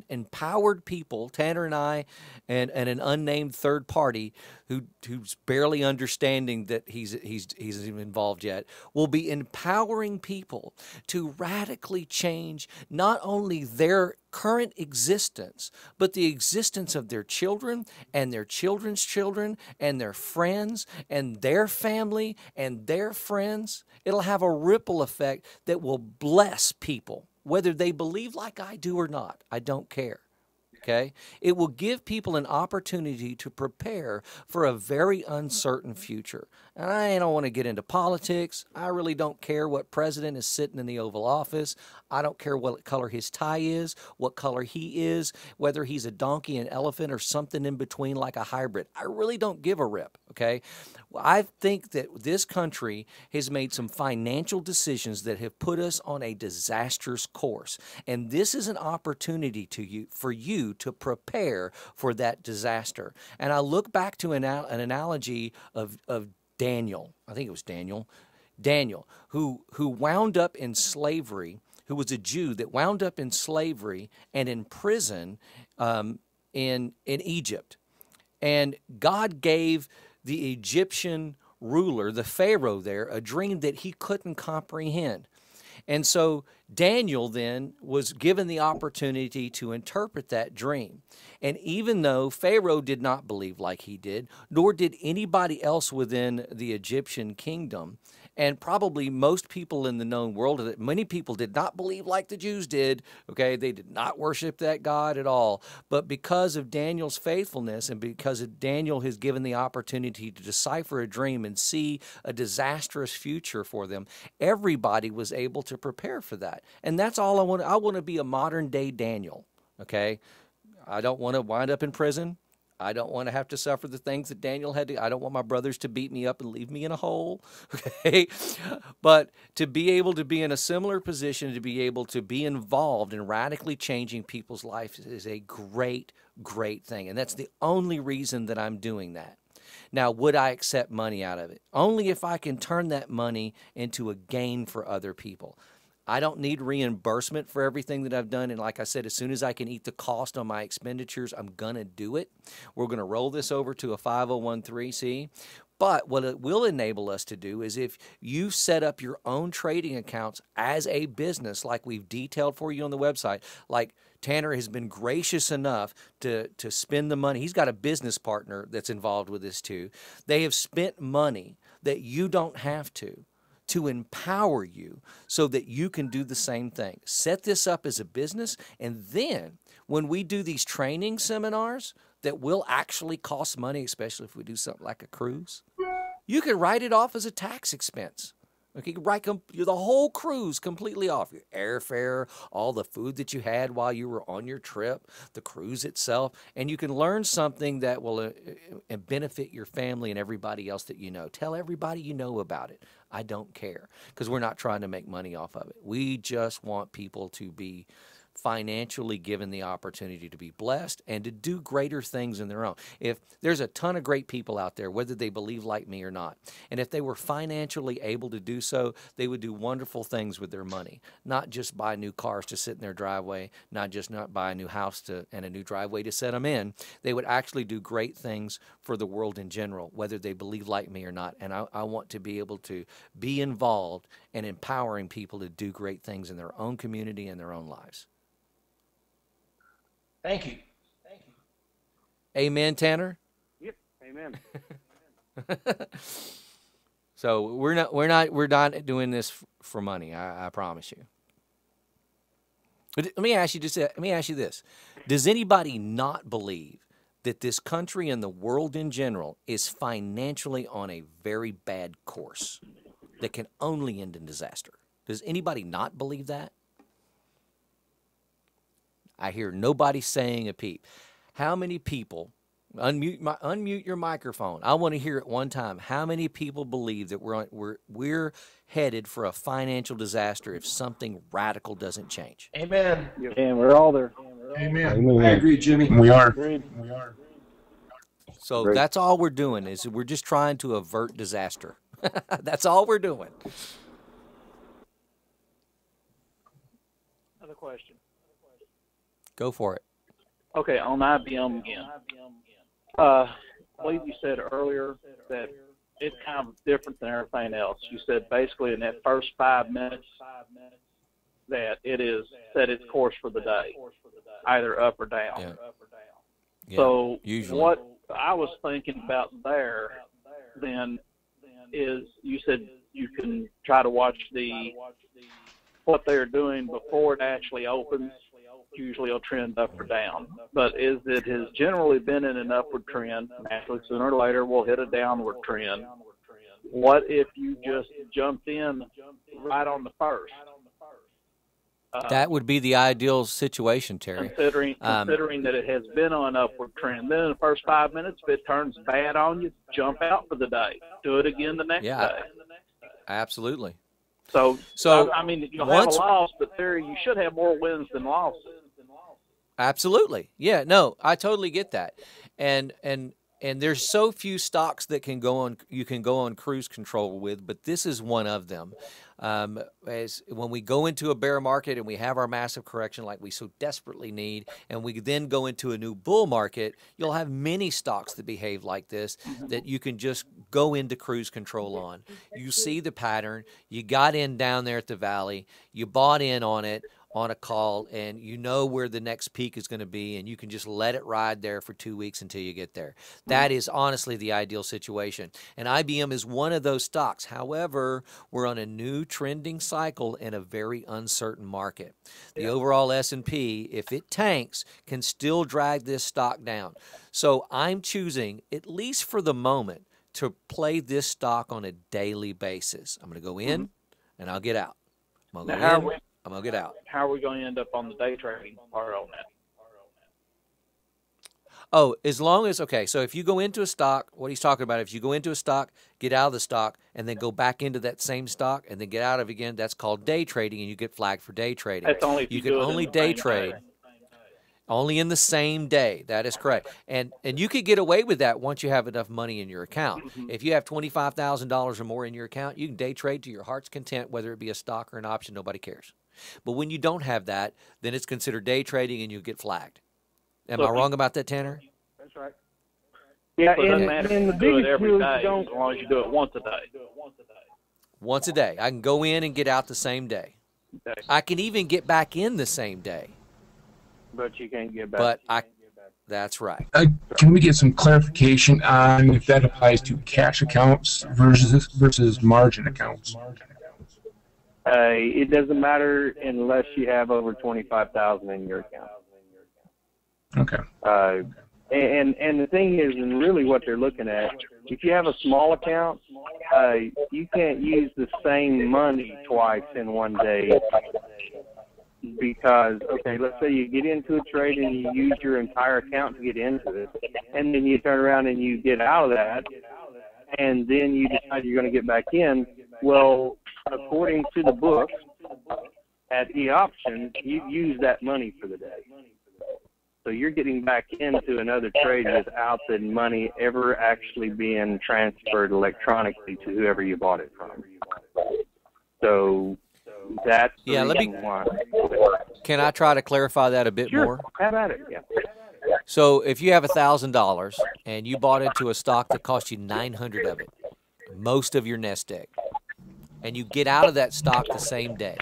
empowered people, Tanner and I, and an unnamed third party who's barely understanding that he's even involved yet, will be empowering people to radically change not only their current existence, but the existence of their children and their children's children and their friends and their family and their friends. It'll have a ripple effect that will bless people, whether they believe like I do or not. I don't care. Okay? It will give people an opportunity to prepare for a very uncertain future. And I don't want to get into politics. I really don't care what president is sitting in the Oval Office. I don't care what color his tie is, what color he is, whether he's a donkey, an elephant, or something in between like a hybrid. I really don't give a rip, okay? I think that this country has made some financial decisions that have put us on a disastrous course. And this is an opportunity for you to prepare for that disaster. And I look back to an analogy of Daniel. I think it was Daniel, who wound up in slavery, who was a Jew that wound up in slavery and in prison in Egypt. And God gave the Egyptian ruler, the Pharaoh there, a dream that he couldn't comprehend. And so Daniel then was given the opportunity to interpret that dream. And even though Pharaoh did not believe like he did, nor did anybody else within the Egyptian kingdom, and probably most people in the known world, many people did not believe like the Jews did, okay? They did not worship that God at all. But because of Daniel's faithfulness and because of Daniel has given the opportunity to decipher a dream and see a disastrous future for them, everybody was able to prepare for that. And that's all I want. I want to be a modern day Daniel, okay? I don't want to wind up in prison. I don't want to have to suffer the things that Daniel had to. I don't want my brothers to beat me up and leave me in a hole, okay? But to be able to be in a similar position, to be able to be involved in radically changing people's lives is a great, great thing. And that's the only reason that I'm doing that. Now, would I accept money out of it? Only if I can turn that money into a gain for other people. I don't need reimbursement for everything that I've done. And like I said, as soon as I can eat the cost on my expenditures, I'm going to do it. We're going to roll this over to a 501(c). But what it will enable us to do is if you set up your own trading accounts as a business, like we've detailed for you on the website, like Tanner has been gracious enough to spend the money. He's got a business partner that's involved with this too. They have spent money that you don't have to empower you so that you can do the same thing. Set this up as a business, and then when we do these training seminars that will actually cost money, especially if we do something like a cruise, you can write it off as a tax expense. Okay, write the whole cruise completely off. Your airfare, all the food that you had while you were on your trip, the cruise itself, and you can learn something that will benefit your family and everybody else that you know. Tell everybody you know about it. I don't care, because we're not trying to make money off of it. We just want people to be financially given the opportunity to be blessed and to do greater things in their own. If there's a ton of great people out there, whether they believe like me or not, and if they were financially able to do so, they would do wonderful things with their money. Not just buy new cars to sit in their driveway, not buy a new house and a new driveway to set them in. They would actually do great things for the world in general, whether they believe like me or not. And I want to be able to be involved in empowering people to do great things in their own community and their own lives. Thank you. Amen, Tanner? Yep. Amen. So we're not doing this for money. I promise you. But let me ask you this: does anybody not believe that this country and the world in general is financially on a very bad course that can only end in disaster? Does anybody not believe that? I hear nobody saying a peep. How many people, unmute your microphone. I want to hear it one time. How many people believe that we're headed for a financial disaster if something radical doesn't change? Amen. And we're all there. Amen. I agree, Jimmy. We are. Agreed. So Great. that's all we're doing is we're just trying to avert disaster. That's all we're doing. Another question. Go for it. Okay, on IBM again. I believe you said earlier that it's kind of different than everything else. You said basically in that first 5 minutes that it is set its course for the day, either up or down. Yeah. Yeah, So usually. what I was thinking about there then is you said you can try to watch what they're doing before it actually opens. Usually it'll trend up or down. But it has generally been in an upward trend. Naturally, sooner or later, we'll hit a downward trend. What if you just jumped in right on the first? That would be the ideal situation, Terry. Considering that it has been on an upward trend. Then in the first 5 minutes, if it turns bad on you, jump out for the day. Do it again the next day. Absolutely. So I mean, you'll have a once- loss, but there you should have more wins than losses. Absolutely. Yeah, no, I totally get that. And there's so few stocks that you can go on cruise control with, but this is one of them. As when we go into a bear market and we have our massive correction like we so desperately need, and we then go into a new bull market, you'll have many stocks that behave like this that you can just go into cruise control on. You see the pattern. You got in down there at the valley. You bought in on it on a call, and you know where the next peak is going to be, and you can just let it ride there for 2 weeks until you get there. That is honestly the ideal situation. And IBM is one of those stocks. However, we're on a new trending cycle in a very uncertain market. The overall S&P, if it tanks, can still drag this stock down. So I'm choosing, at least for the moment, to play this stock on a daily basis. I'm going to go in, and I'll get out. I'm going to go in. I'm going to get out. How are we going to end up on the day trading part on that? Oh, as long as, okay, so if you go into a stock, what he's talking about, if you go into a stock, get out of the stock, and then go back into that same stock, and then get out of it again, that's called day trading, and you get flagged for day trading. That's only if you you can do it only in the day same trade. day. Only in the same day. That is correct. And you could get away with that once you have enough money in your account. If you have $25,000 or more in your account, you can day trade to your heart's content, whether it be a stock or an option. Nobody cares. But when you don't have that, then it's considered day trading and you get flagged. Am I wrong about that, Tanner? That's right. Yeah, So it doesn't matter and if the you do it biggest every deal day, is don't. as long as you do it once a day. Once a day. I can go in and get out the same day. Okay. I can even get back in the same day. But you can't get back. That's right. Can we get some clarification on if that applies to cash accounts versus margin accounts? It doesn't matter unless you have over 25,000 in your account. Okay. And the thing is, and really what they're looking at, if you have a small account, you can't use the same money twice in one day. Because, okay, let's say you get into a trade and you use your entire account to get into it, and then you turn around and you get out of that, and then you decide you're going to get back in. Well, according to the book, at e-option, you use that money for the day. So you're getting back into another trade without the money ever actually being transferred electronically to whoever you bought it from. So that's the reason why. Can I try to clarify that a bit more? Have at it, yeah. So if you have $1,000 and you bought into a stock that cost you 900 of it, most of your nest egg, and you get out of that stock the same day,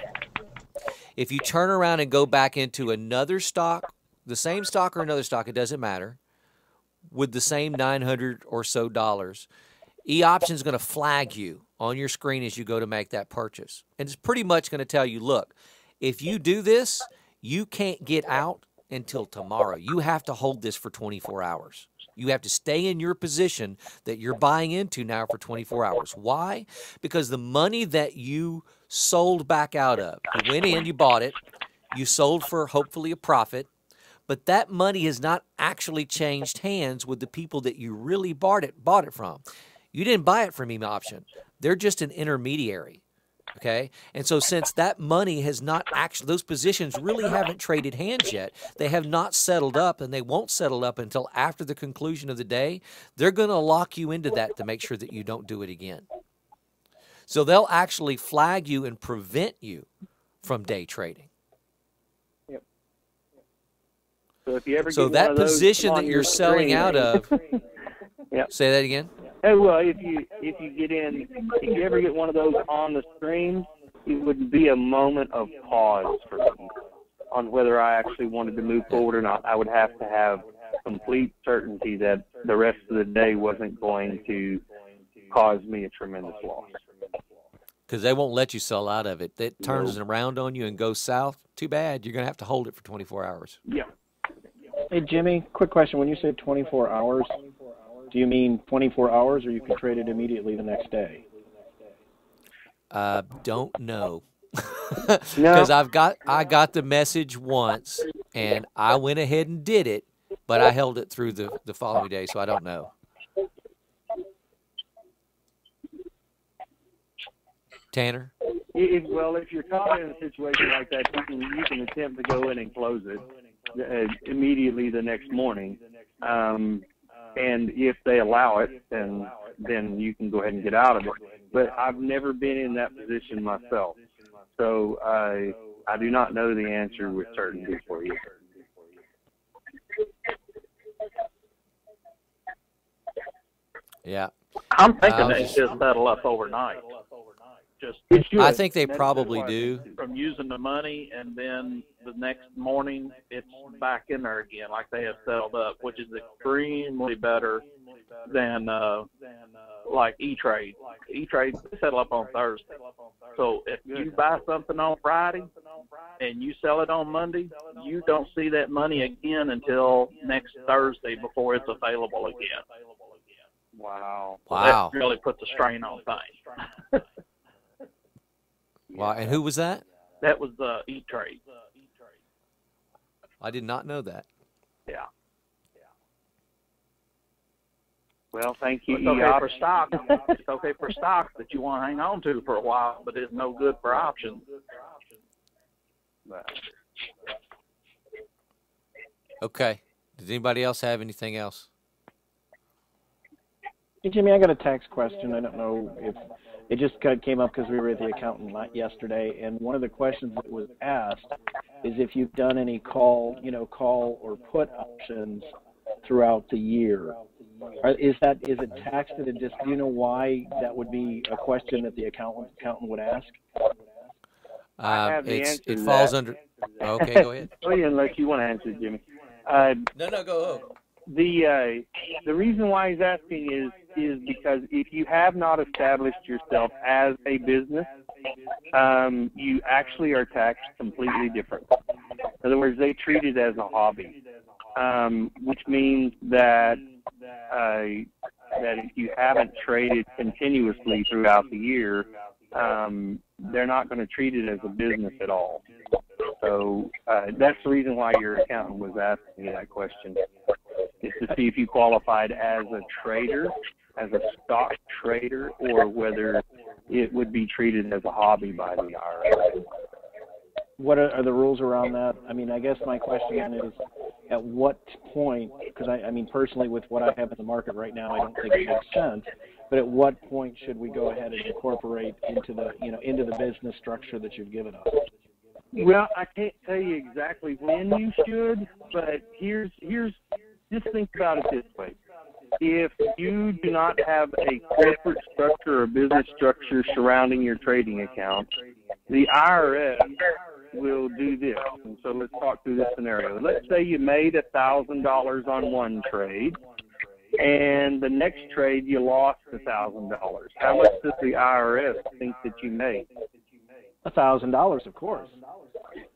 if you turn around and go back into another stock, the same stock or another stock, it doesn't matter, with the same 900 or so dollars, e-option is going to flag you on your screen as you go to make that purchase. And it's pretty much going to tell you, look, if you do this, you can't get out until tomorrow. You have to hold this for 24 hours. You have to stay in your position that you're buying into now for 24 hours. Why? Because the money that you sold back out of, you went in, you bought it, you sold for hopefully a profit, but that money has not actually changed hands with the people that you really bought it from. You didn't buy it from e-option. They're just an intermediary. Okay? And so since that money has not actually, those positions really haven't traded hands yet, they have not settled up, and they won't settle up until after the conclusion of the day, they're going to lock you into that to make sure that you don't do it again. So they'll actually flag you and prevent you from day trading. Yep. So if you ever so get that one of those position on that your you're selling screen, out of, yep. Say that again? Well, if you ever get one of those on the screen, it would be a moment of pause for me on whether I actually wanted to move forward or not. I would have to have complete certainty that the rest of the day wasn't going to cause me a tremendous loss. Because they won't let you sell out of it. It turns around on you and goes south. Too bad. You're going to have to hold it for 24 hours. Yeah. Hey, Jimmy, quick question. When you say 24 hours, do you mean 24 hours or you can trade it immediately the next day? Don't know. Because I got the message once, and I went ahead and did it, but I held it through the following day, so I don't know. Tanner? If you're caught in a situation like that, you can attempt to go in and close it immediately the next morning. And if they allow it, then you can go ahead and get out of it. But I've never been in that position myself, so I do not know the answer with certainty for you. Yeah. I'm thinking they just settle up overnight. Just I think they probably do. From using the money, and then the next morning it's back in there again, like they have settled up, which is extremely better than like E-Trade. E-Trade settle up on Thursday. So if you buy something on Friday and you sell it on Monday, you don't see that money again until next Thursday before it's available again. Wow. Wow. That really puts a strain on things. Wow. And who was that? That was E-Trade. I did not know that. Yeah. Well, thank you. It's okay for stock. It's okay for stocks that you want to hang on to for a while, but it's no good for options. Okay. Does anybody else have anything else? Hey, Jimmy, I got a tax question. I don't know if it just came up because we were at the accountant yesterday, and one of the questions that was asked is if you've done any call or put options throughout the year. Is it taxed at a do you know why that would be a question that the accountant would ask? I have the answer it to falls that. under. Okay, go ahead. Unless you want to answer, Jimmy. No, go. The reason why he's asking is because if you have not established yourself as a business, you actually are taxed completely different. In other words, they treat it as a hobby, which means that if you haven't traded continuously throughout the year, they're not going to treat it as a business at all. So that's the reason why your accountant was asking you that question, is to see if you qualified as a trader, as a stock trader, or whether it would be treated as a hobby by the IRS. What are the rules around that? I mean, I guess my question is, at what point, because I mean, personally, with what I have in the market right now, I don't think it makes sense, but at what point should we go ahead and incorporate into the business structure that you've given us? Well, I can't tell you exactly when you should, but here's just think about it this way. If you do not have a corporate structure or business structure surrounding your trading account, the IRS will do this. And so let's talk through this scenario. Let's say you made $1,000 on one trade, and the next trade you lost $1,000. How much does the IRS think that you made? $1,000, of course.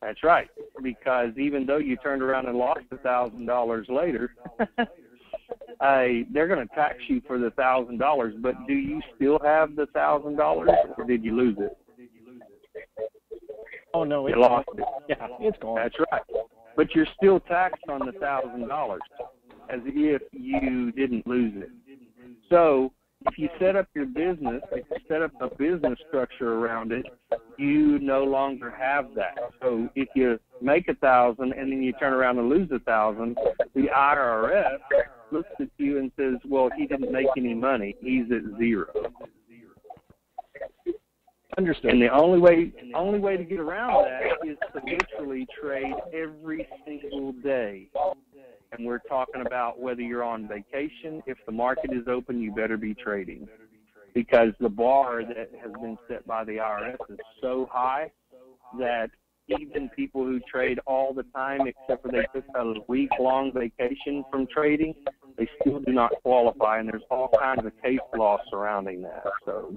That's right, because even though you turned around and lost $1,000 later, they're going to tax you for the $1,000. But do you still have the $1,000, or did you lose it? Oh no, you lost it. Yeah, it's gone. That's right, but you're still taxed on the $1,000 as if you didn't lose it. So if you set up your business, if you set up a business structure around it, you no longer have that. So if you make $1,000 and then you turn around and lose $1,000, the IRS looks at you and says, "Well, he didn't make any money. He's at zero." Understood. And the only way to get around that is to literally trade every single day. And we're talking about whether you're on vacation. If the market is open, you better be trading, because the bar that has been set by the IRS is so high that even people who trade all the time, except for they took a week-long vacation from trading, they still do not qualify, and there's all kinds of case law surrounding that. So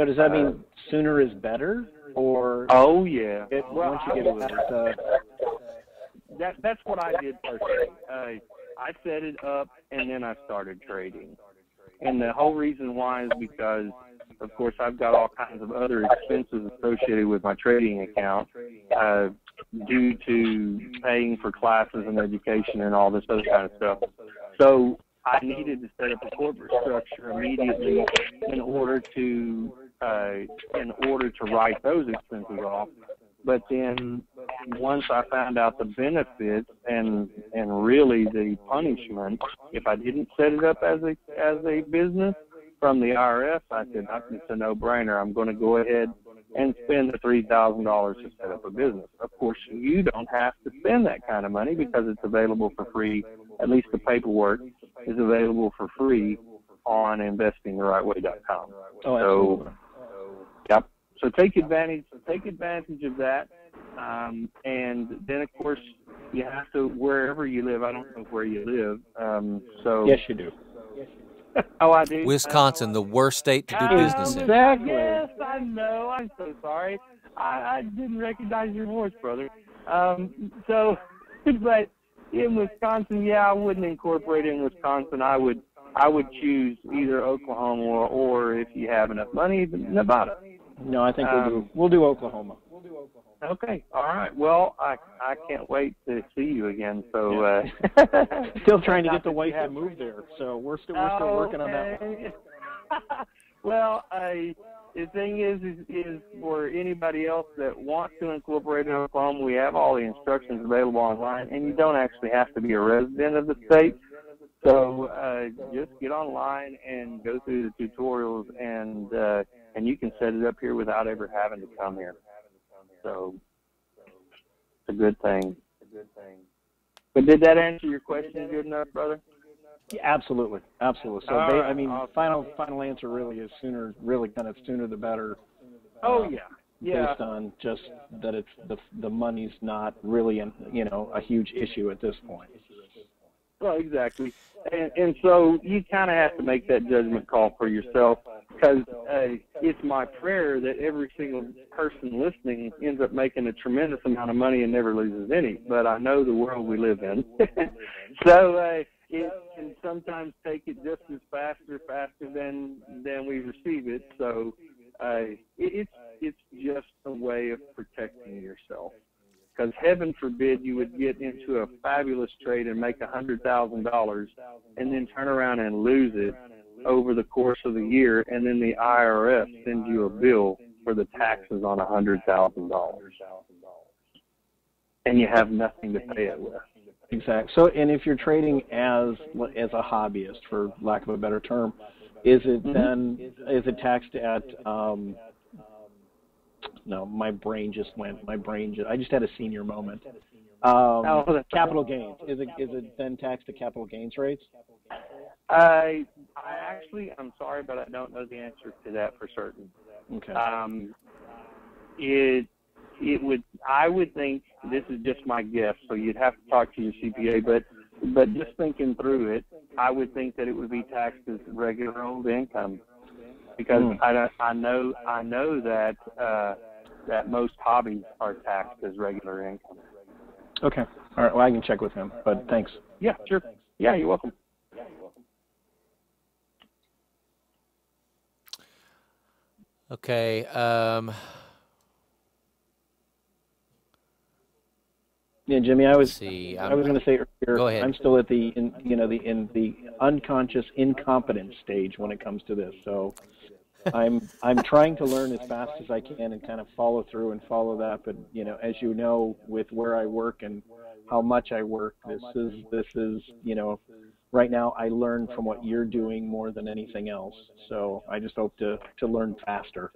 does that mean sooner is better, or? Oh yeah. Once you get that's what I did personally. I set it up and then I started trading, and the whole reason why is because, of course, I've got all kinds of other expenses associated with my trading account due to paying for classes and education and all this other kind of stuff. So I needed to set up a corporate structure immediately in order to write those expenses off. But then once I found out the benefits and really the punishment, if I didn't set it up as a business from the IRS, I said, it's a no-brainer. I'm going to go ahead and spend the $3,000 to set up a business. Of course, you don't have to spend that kind of money because it's available for free. At least the paperwork is available for free on investingtherightway.com. Oh, so, absolutely. yep. So take advantage of that. And then, of course, you have to, wherever you live, I don't know where you live. So Yes, you do. Oh, I do? Wisconsin, the worst state to do business in. Exactly. Yes, I know. I'm so sorry. I didn't recognize your voice, brother. So, but in Wisconsin, yeah, I wouldn't incorporate in Wisconsin. I would choose either Oklahoma or if you have enough money, Nevada. No, I think we'll do Oklahoma. Okay, all right. Well, I can't wait to see you again. So still trying to get the wife to move there, so we're still working on that one. Well, the thing is for anybody else that wants to incorporate in Oklahoma, we have all the instructions available online, and you don't actually have to be a resident of the state. So just get online and go through the tutorials, and you can set it up here without ever having to come here. So it's a good thing. But did that answer your question good enough, brother? Yeah, absolutely. So final answer really is sooner the better. Oh yeah. Based on just that it's the money's not really a huge issue at this point. Well, exactly. And so you kind of have to make that judgment call for yourself, because it's my prayer that every single person listening ends up making a tremendous amount of money and never loses any. But I know the world we live in. So it can sometimes take it just as faster than we receive it. So it's just a way of protecting yourself. Because heaven forbid you would get into a fabulous trade and make $100,000 and then turn around and lose it over the course of the year, and then the IRS sends you a bill for the taxes on $100,000, and you have nothing to pay it with. Exactly. So, and if you're trading as a hobbyist, for lack of a better term, is it taxed at? No, my brain just went. I just had a senior moment. Capital gains. Is it then taxed at capital gains rates? I'm sorry, but I don't know the answer to that for certain. Okay. I would think, this is just my guess, so you'd have to talk to your CPA, but just thinking through it, I would think that it would be taxed as regular old income, because I know that that most hobbies are taxed as regular income. Okay. All right. Well, I can check with him, but thanks. Yeah, sure. Yeah, you're welcome. Okay. Yeah, Jimmy, I was going to say earlier, go ahead. I'm still at in the unconscious incompetence stage when it comes to this. So I'm trying to learn as fast as I can and kind of follow through and follow that. But as you know, with where I work and how much I work, this is right now I learn from what you're doing more than anything else. So I just hope to learn faster.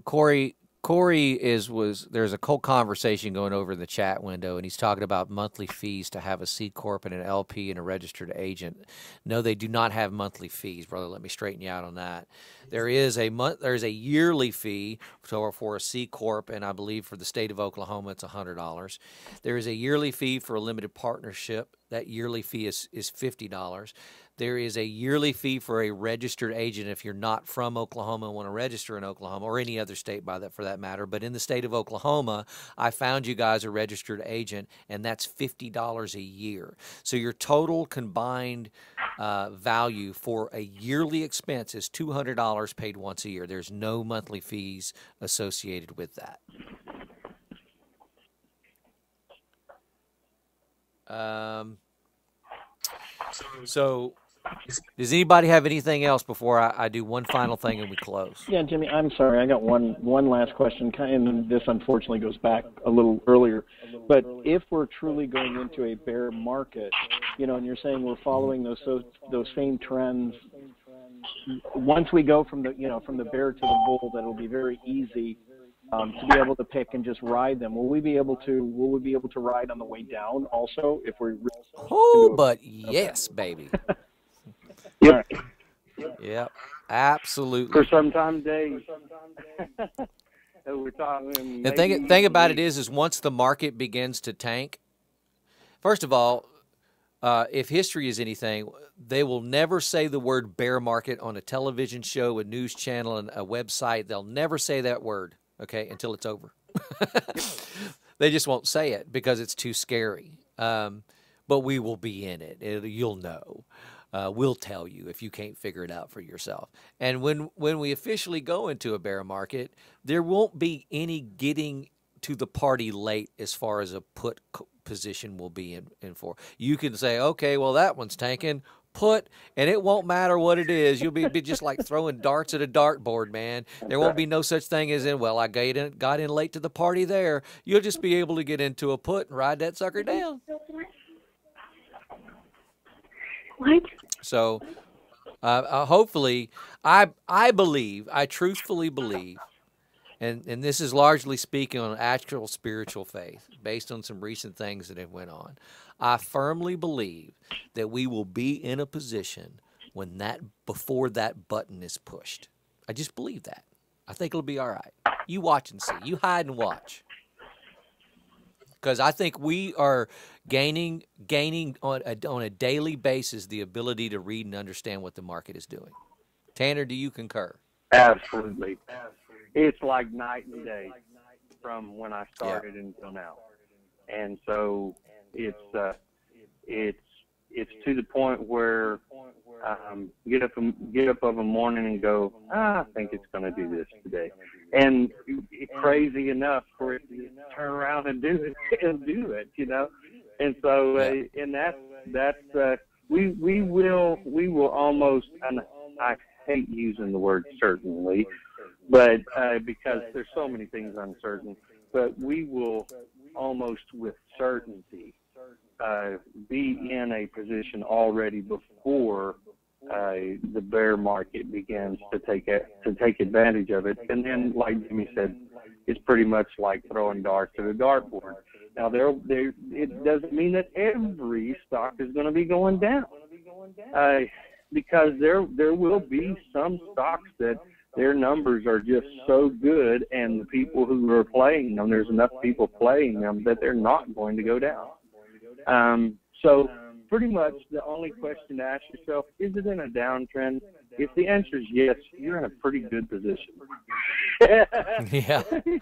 Corey there's a cold conversation going over in the chat window, and he's talking about monthly fees to have a C Corp and an LP and a registered agent. No, they do not have monthly fees, brother. Let me straighten you out on that. There's a yearly fee for a C Corp, and I believe for the state of Oklahoma it's $100. There is a yearly fee for a limited partnership. That yearly fee is $50. There is a yearly fee for a registered agent if you're not from Oklahoma and want to register in Oklahoma, or any other state for that matter. But in the state of Oklahoma, I found you guys a registered agent, and that's $50 a year. So your total combined value for a yearly expense is $200 paid once a year. There's no monthly fees associated with that. So does anybody have anything else before I do one final thing and we close? Yeah, Jimmy, I'm sorry. I got one last question, and this unfortunately goes back a little earlier. But if we're truly going into a bear market, and you're saying we're following those same trends, once we go from the bear to the bull, that'll be very easy. to be able to pick and just ride them. Will we be able to ride on the way down also if we're Oh, but yes, baby. Yep. Yep, absolutely. For some days. We're talking. The thing about it is once the market begins to tank, first of all, if history is anything, they will never say the word bear market on a television show, a news channel, and a website. They'll never say that word, okay, until it's over. They just won't say it because it's too scary. But we will be in it. You'll know. We'll tell you if you can't figure it out for yourself. And when we officially go into a bear market, there won't be any getting to the party late as far as a put position will be in for. You can say, okay, well, that one's tanking, put, and it won't matter what it is. You'll be just like throwing darts at a dartboard, man. There won't be no such thing as well, I got in late to the party there. You'll just be able to get into a put and ride that sucker down. What? So hopefully, I truthfully believe, and this is largely speaking on actual spiritual faith, based on some recent things that have went on. I firmly believe that we will be in a position before that button is pushed. I just believe that. I think it'll be all right. You watch and see. You hide and watch. Because I think we are gaining on a daily basis the ability to read and understand what the market is doing. Tanner, do you concur? Absolutely. It's like night and day from when I started until now, and so it's to the point where get up of a morning and go, I think it's going to do this today, and crazy enough for it to turn around and do it, you know. And so and that's we will almost, and I hate using the word certainly, but because there's so many things uncertain, but we will almost with certainty be in a position already before the bear market begins to take advantage of it. And then, like Jimmy said, it's pretty much like throwing darts at a dartboard. Now, it doesn't mean that every stock is going to be going down, because there will be some stocks that their numbers are just so good, and the people who are playing them, there's enough people playing them that they're not going to go down. So pretty much the only question to ask yourself, is it in a downtrend? If the answer is yes, you're in a pretty good position. Yeah. And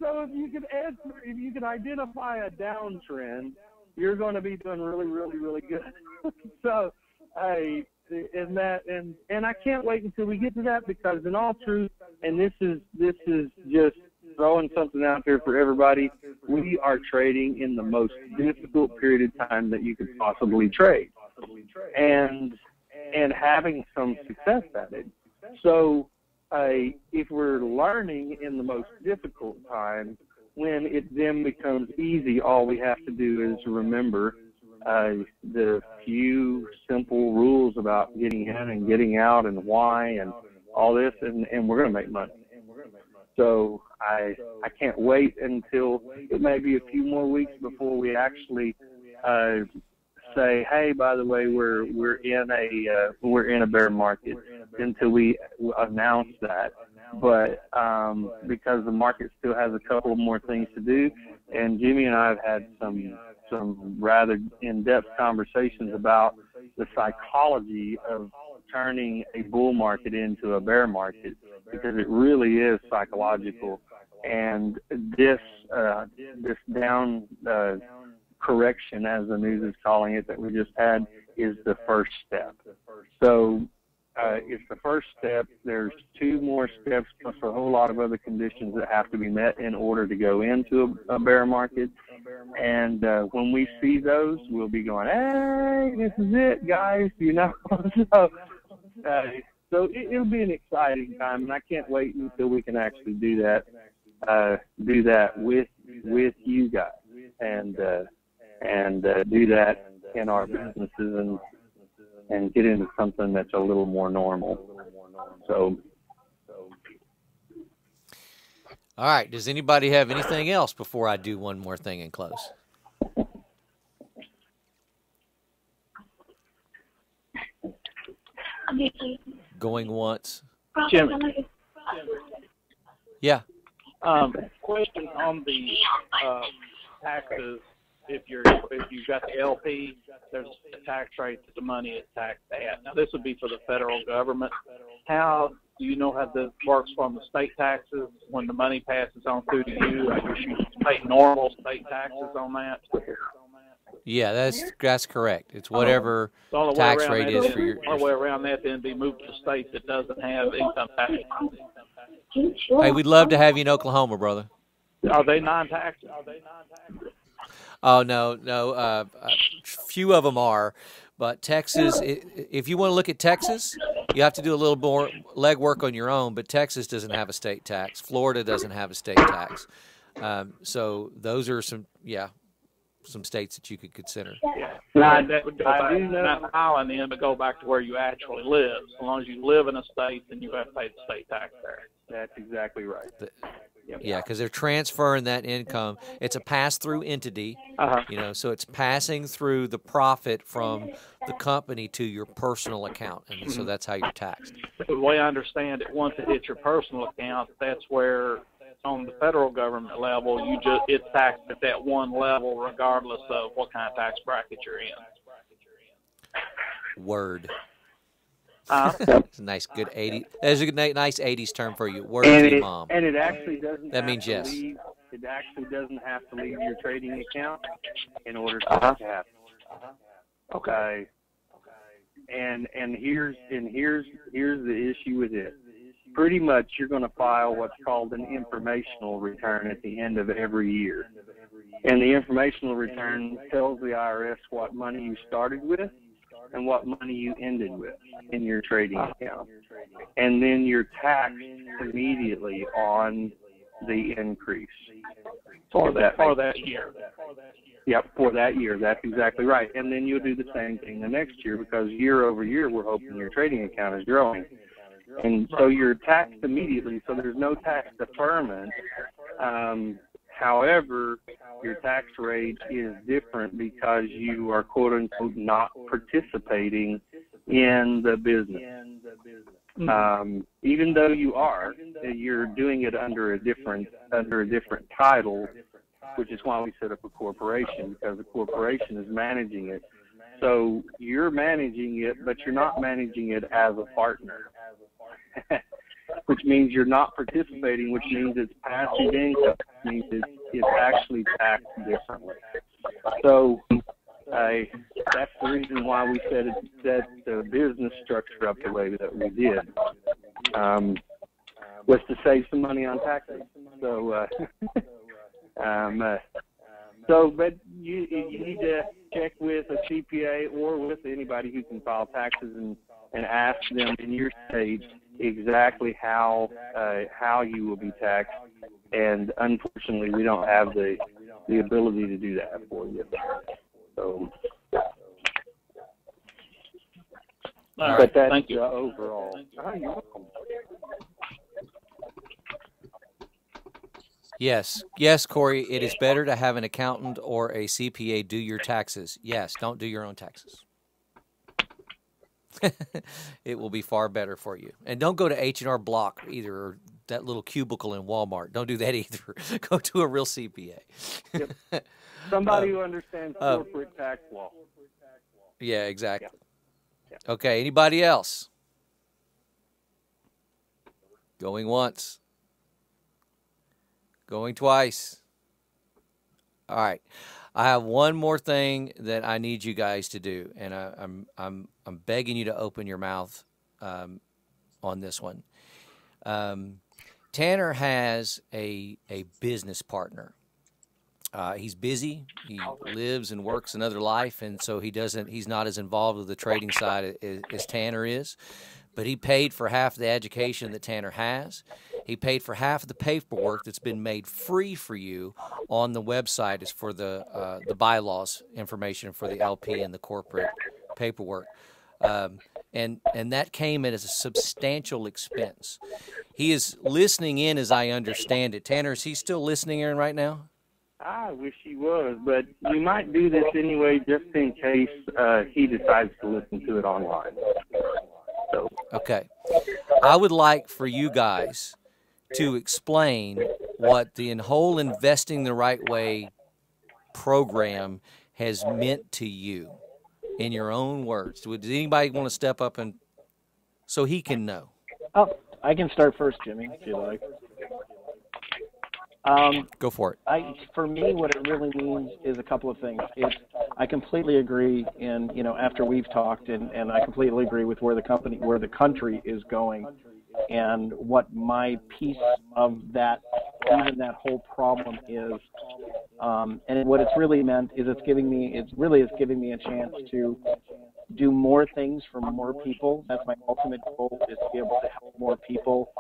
so if you can identify a downtrend, you're going to be doing really, really, really good. So, and I can't wait until we get to that, because in all truth, and this is just throwing something out there for everybody, we are trading in the most difficult period of time that you could possibly trade, and having some success at it. So if we're learning in the most difficult time, when it then becomes easy, all we have to do is remember the few simple rules about getting in and getting out and why and all this, and we're going to make money. So I can't wait until it may be a few more weeks before we actually say, hey, by the way, we're in a bear market, until we announce that. But because the market still has a couple more things to do, and Jimmy and I have had some rather in-depth conversations about the psychology of turning a bull market into a bear market, because it really is psychological. And this down correction, as the news is calling it, that we just had, is the first step. So it's the first step. There's two more steps plus a whole lot of other conditions that have to be met in order to go into a bear market. And when we see those, we'll be going, hey, this is it, guys, you know. So it'll be an exciting time, and I can't wait until we can actually do that with you guys, and do that in our businesses, and get into something that's a little more normal. So All right. Does anybody have anything else before I do one more thing and close? Going once. Jim, Yeah. question on the taxes. If you've got the LP, there's a tax rate that the money is taxed at. Now this would be for the federal government. How do you know how this works from the state taxes when the money passes on through to you? I guess you pay normal state taxes on that. Yeah, that's correct. It's whatever tax rate is for your. The only way around that then be moved to a state that doesn't have income tax. Hey, we'd love to have you in Oklahoma, brother. Are they non-tax? Oh no. Few of them are, but Texas. If you want to look at Texas, you have to do a little more legwork on your own. But Texas doesn't have a state tax. Florida doesn't have a state tax. So those are some states that you could consider. Yeah. That would go back, not the island in, but go back to where you actually live. As long as you live in a state, then you have to pay the state tax there. That's exactly right. Yeah, because they're transferring that income. It's a pass-through entity, so it's passing through the profit from the company to your personal account, and so that's how you're taxed. The way I understand it, once it hits your personal account, that's where on the federal government level, it's taxed at that one level, regardless of what kind of tax bracket you're in. Word. It's a nice, good 80. There's a nice 80s term for you. Word to your mom. And it actually doesn't. That means yes. It actually doesn't have to leave your trading account in order for it to happen. Okay. And here's the issue with it. Pretty much, you're going to file what's called an informational return at the end of every year. And the informational return tells the IRS what money you started with and what money you ended with in your trading account. And then you're taxed immediately on the increase. For that year. Yep, for that year. That's exactly right. And then you'll do the same thing the next year, because year over year, we're hoping your trading account is growing. And so you're taxed immediately, so there's no tax deferment. However, your tax rate is different because you are, quote unquote, not participating in the business. Even though you're doing it under a different title, which is why we set up a corporation, because the corporation is managing it. So you're managing it, but you're not managing it as a partner. Which means you're not participating, which means it's passive income, which means it's actually taxed differently. So that's the reason why we set the business structure up the way that we did, was to save some money on taxes. So, but you need to check with a CPA or with anybody who can file taxes and ask them in your state exactly how you will be taxed. And unfortunately, we don't have the ability to do that for you. So, but that's thank you. Overall. You're welcome. Yes, Corey, it is better to have an accountant or a CPA do your taxes. Yes, don't do your own taxes. It will be far better for you. And don't go to H&R Block either, or that little cubicle in Walmart. Don't do that either. Go to a real CPA. Yep. Somebody who understands corporate tax law. Yeah, exactly. Yeah. Okay, anybody else? Going once. Going twice. All right. I have one more thing that I need you guys to do, and I'm begging you to open your mouth on this one. Tanner has a business partner. He's busy. He lives and works another life, and so he's not as involved with the trading side as Tanner is. But he paid for half the education that Tanner has. He paid for half of the paperwork that's been made free for you on the website. Is for the bylaws information for the LP and the corporate paperwork, and that came at a substantial expense. He is listening in, as I understand it. Tanner, is he still listening in right now? I wish he was, but we might do this anyway just in case he decides to listen to it online. So. Okay. I would like for you guys to explain what the whole Investing the Right Way program has meant to you in your own words. Does anybody want to step up and so he can know? Oh, I can start first, Jimmy, if you like. Go for it. For me, what it really means is a couple of things. I completely agree, and after we've talked, and I completely agree with where the country is going, and what my piece of that, even that whole problem is. And what it's really meant is it's giving me a chance to do more things for more people. That's my ultimate goal, is to be able to help more people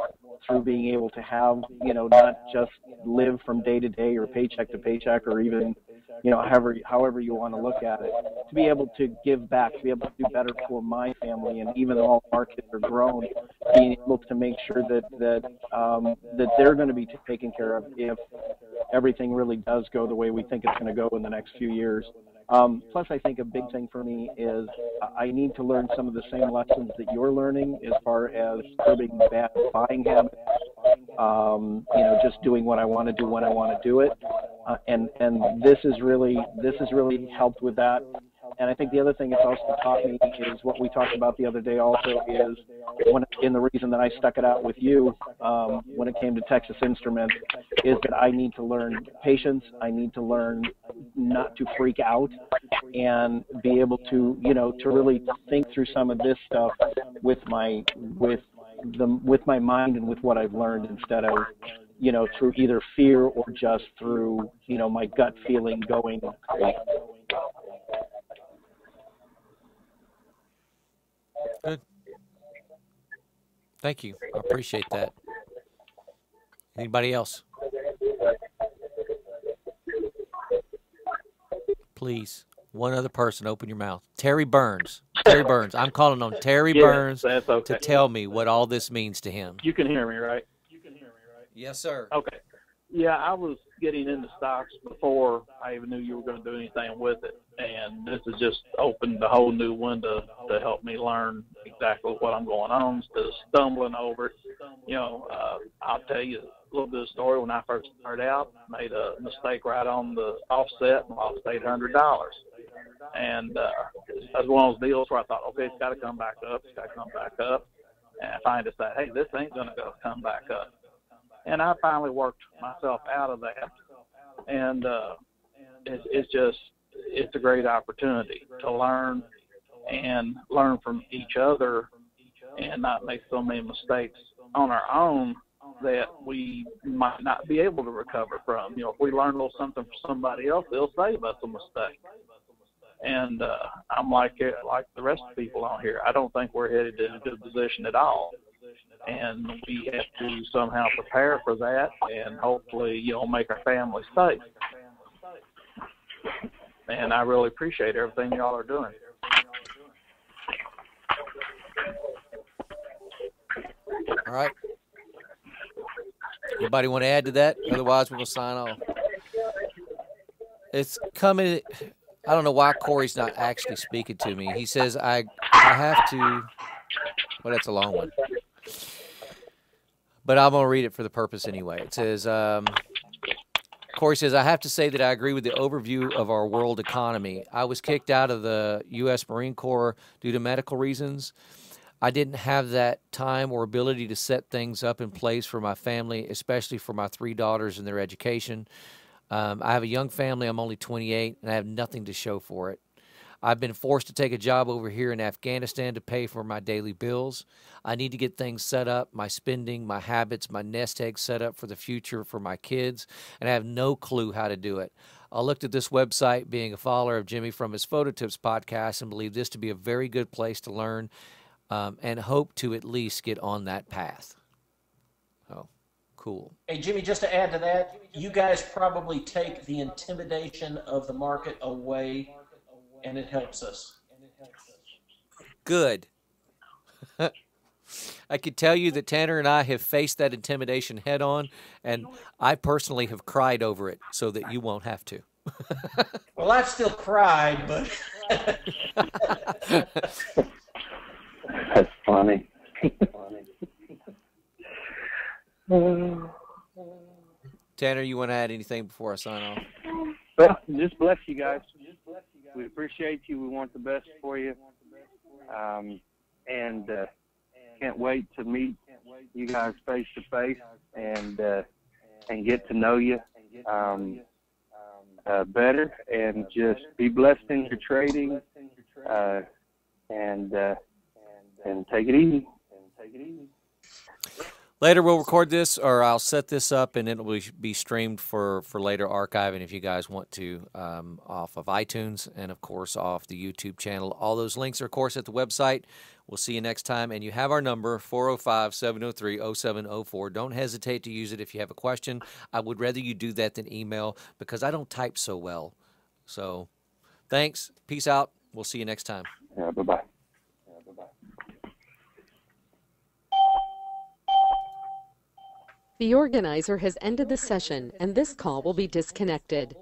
through being able to have, not just live from day to day or paycheck to paycheck, or even, however you want to look at it, to be able to give back, to be able to do better for my family. And even though all our kids are grown, being able to make sure that they're going to be taken care of if everything really does go the way we think it's going to go in the next few years. Plus, I think a big thing for me is I need to learn some of the same lessons that you're learning as far as curbing bad buying habits, just doing what I want to do when I want to do it. And this has really helped with that. And I think the other thing it's also taught me is what we talked about the other day also is the reason that I stuck it out with you when it came to Texas Instruments is that I need to learn patience. I need to learn not to freak out and be able to, to really think through some of this stuff with my mind and with what I've learned instead of, through either fear or just through, my gut feeling going crazy. Good. Thank you. I appreciate that. Anybody else? Please, one other person, open your mouth. Terry Burns. Terry Burns. I'm calling on Terry Burns to tell me what all this means to him. You can hear me, right? Yes, sir. Okay. Yeah, I was getting into stocks before I even knew you were going to do anything with it, and this has just opened a whole new window to help me learn exactly what I'm going on instead of stumbling over it. I'll tell you a little bit of story. When I first started out, I made a mistake right on the offset and lost $800. And that was one of those deals where I thought, okay, it's got to come back up. And I finally decided, hey, this ain't going to come back up. And I finally worked myself out of that. And it's a great opportunity to learn from each other and not make so many mistakes on our own that we might not be able to recover from. If we learn a little something from somebody else, they'll save us a mistake. And I'm like the rest of the people on here. I don't think we're headed in a good position at all. And we have to somehow prepare for that and hopefully, make our family safe. And I really appreciate everything y'all are doing. All right. Anybody want to add to that? Otherwise, we'll sign off. It's coming. I don't know why Corey's not actually speaking to me. He says, I have to. Well, that's a long one. But I'm going to read it for the purpose anyway. It says, Corey says, I have to say that I agree with the overview of our world economy. I was kicked out of the U.S. Marine Corps due to medical reasons. I didn't have that time or ability to set things up in place for my family, especially for my 3 daughters and their education. I have a young family. I'm only 28, and I have nothing to show for it. I've been forced to take a job over here in Afghanistan to pay for my daily bills. I need to get things set up, my spending, my habits, my nest egg set up for the future for my kids, and I have no clue how to do it. I looked at this website, being a follower of Jimmy from his Photo Tips podcast, and believe this to be a very good place to learn and hope to at least get on that path. Oh, cool. Hey, Jimmy, just to add to that, you guys probably take the intimidation of the market away, and it helps us. Good. I could tell you that Tanner and I have faced that intimidation head on, and I personally have cried over it so that you won't have to. Well, I've still cried, but That's funny. Tanner, you want to add anything before I sign off? Well, just bless you guys. We appreciate you. We want the best for you. And can't wait to meet you guys face to face and get to know you better, and just be blessed in your trading, and take it easy. Later, we'll record this, or I'll set this up, and it will be streamed for later archiving if you guys want to, off of iTunes and, of course, off the YouTube channel. All those links are, of course, at the website. We'll see you next time. And you have our number, 405-703-0704. Don't hesitate to use it if you have a question. I would rather you do that than email because I don't type so well. So thanks. Peace out. We'll see you next time. Yeah, bye-bye. The organizer has ended the session, and this call will be disconnected.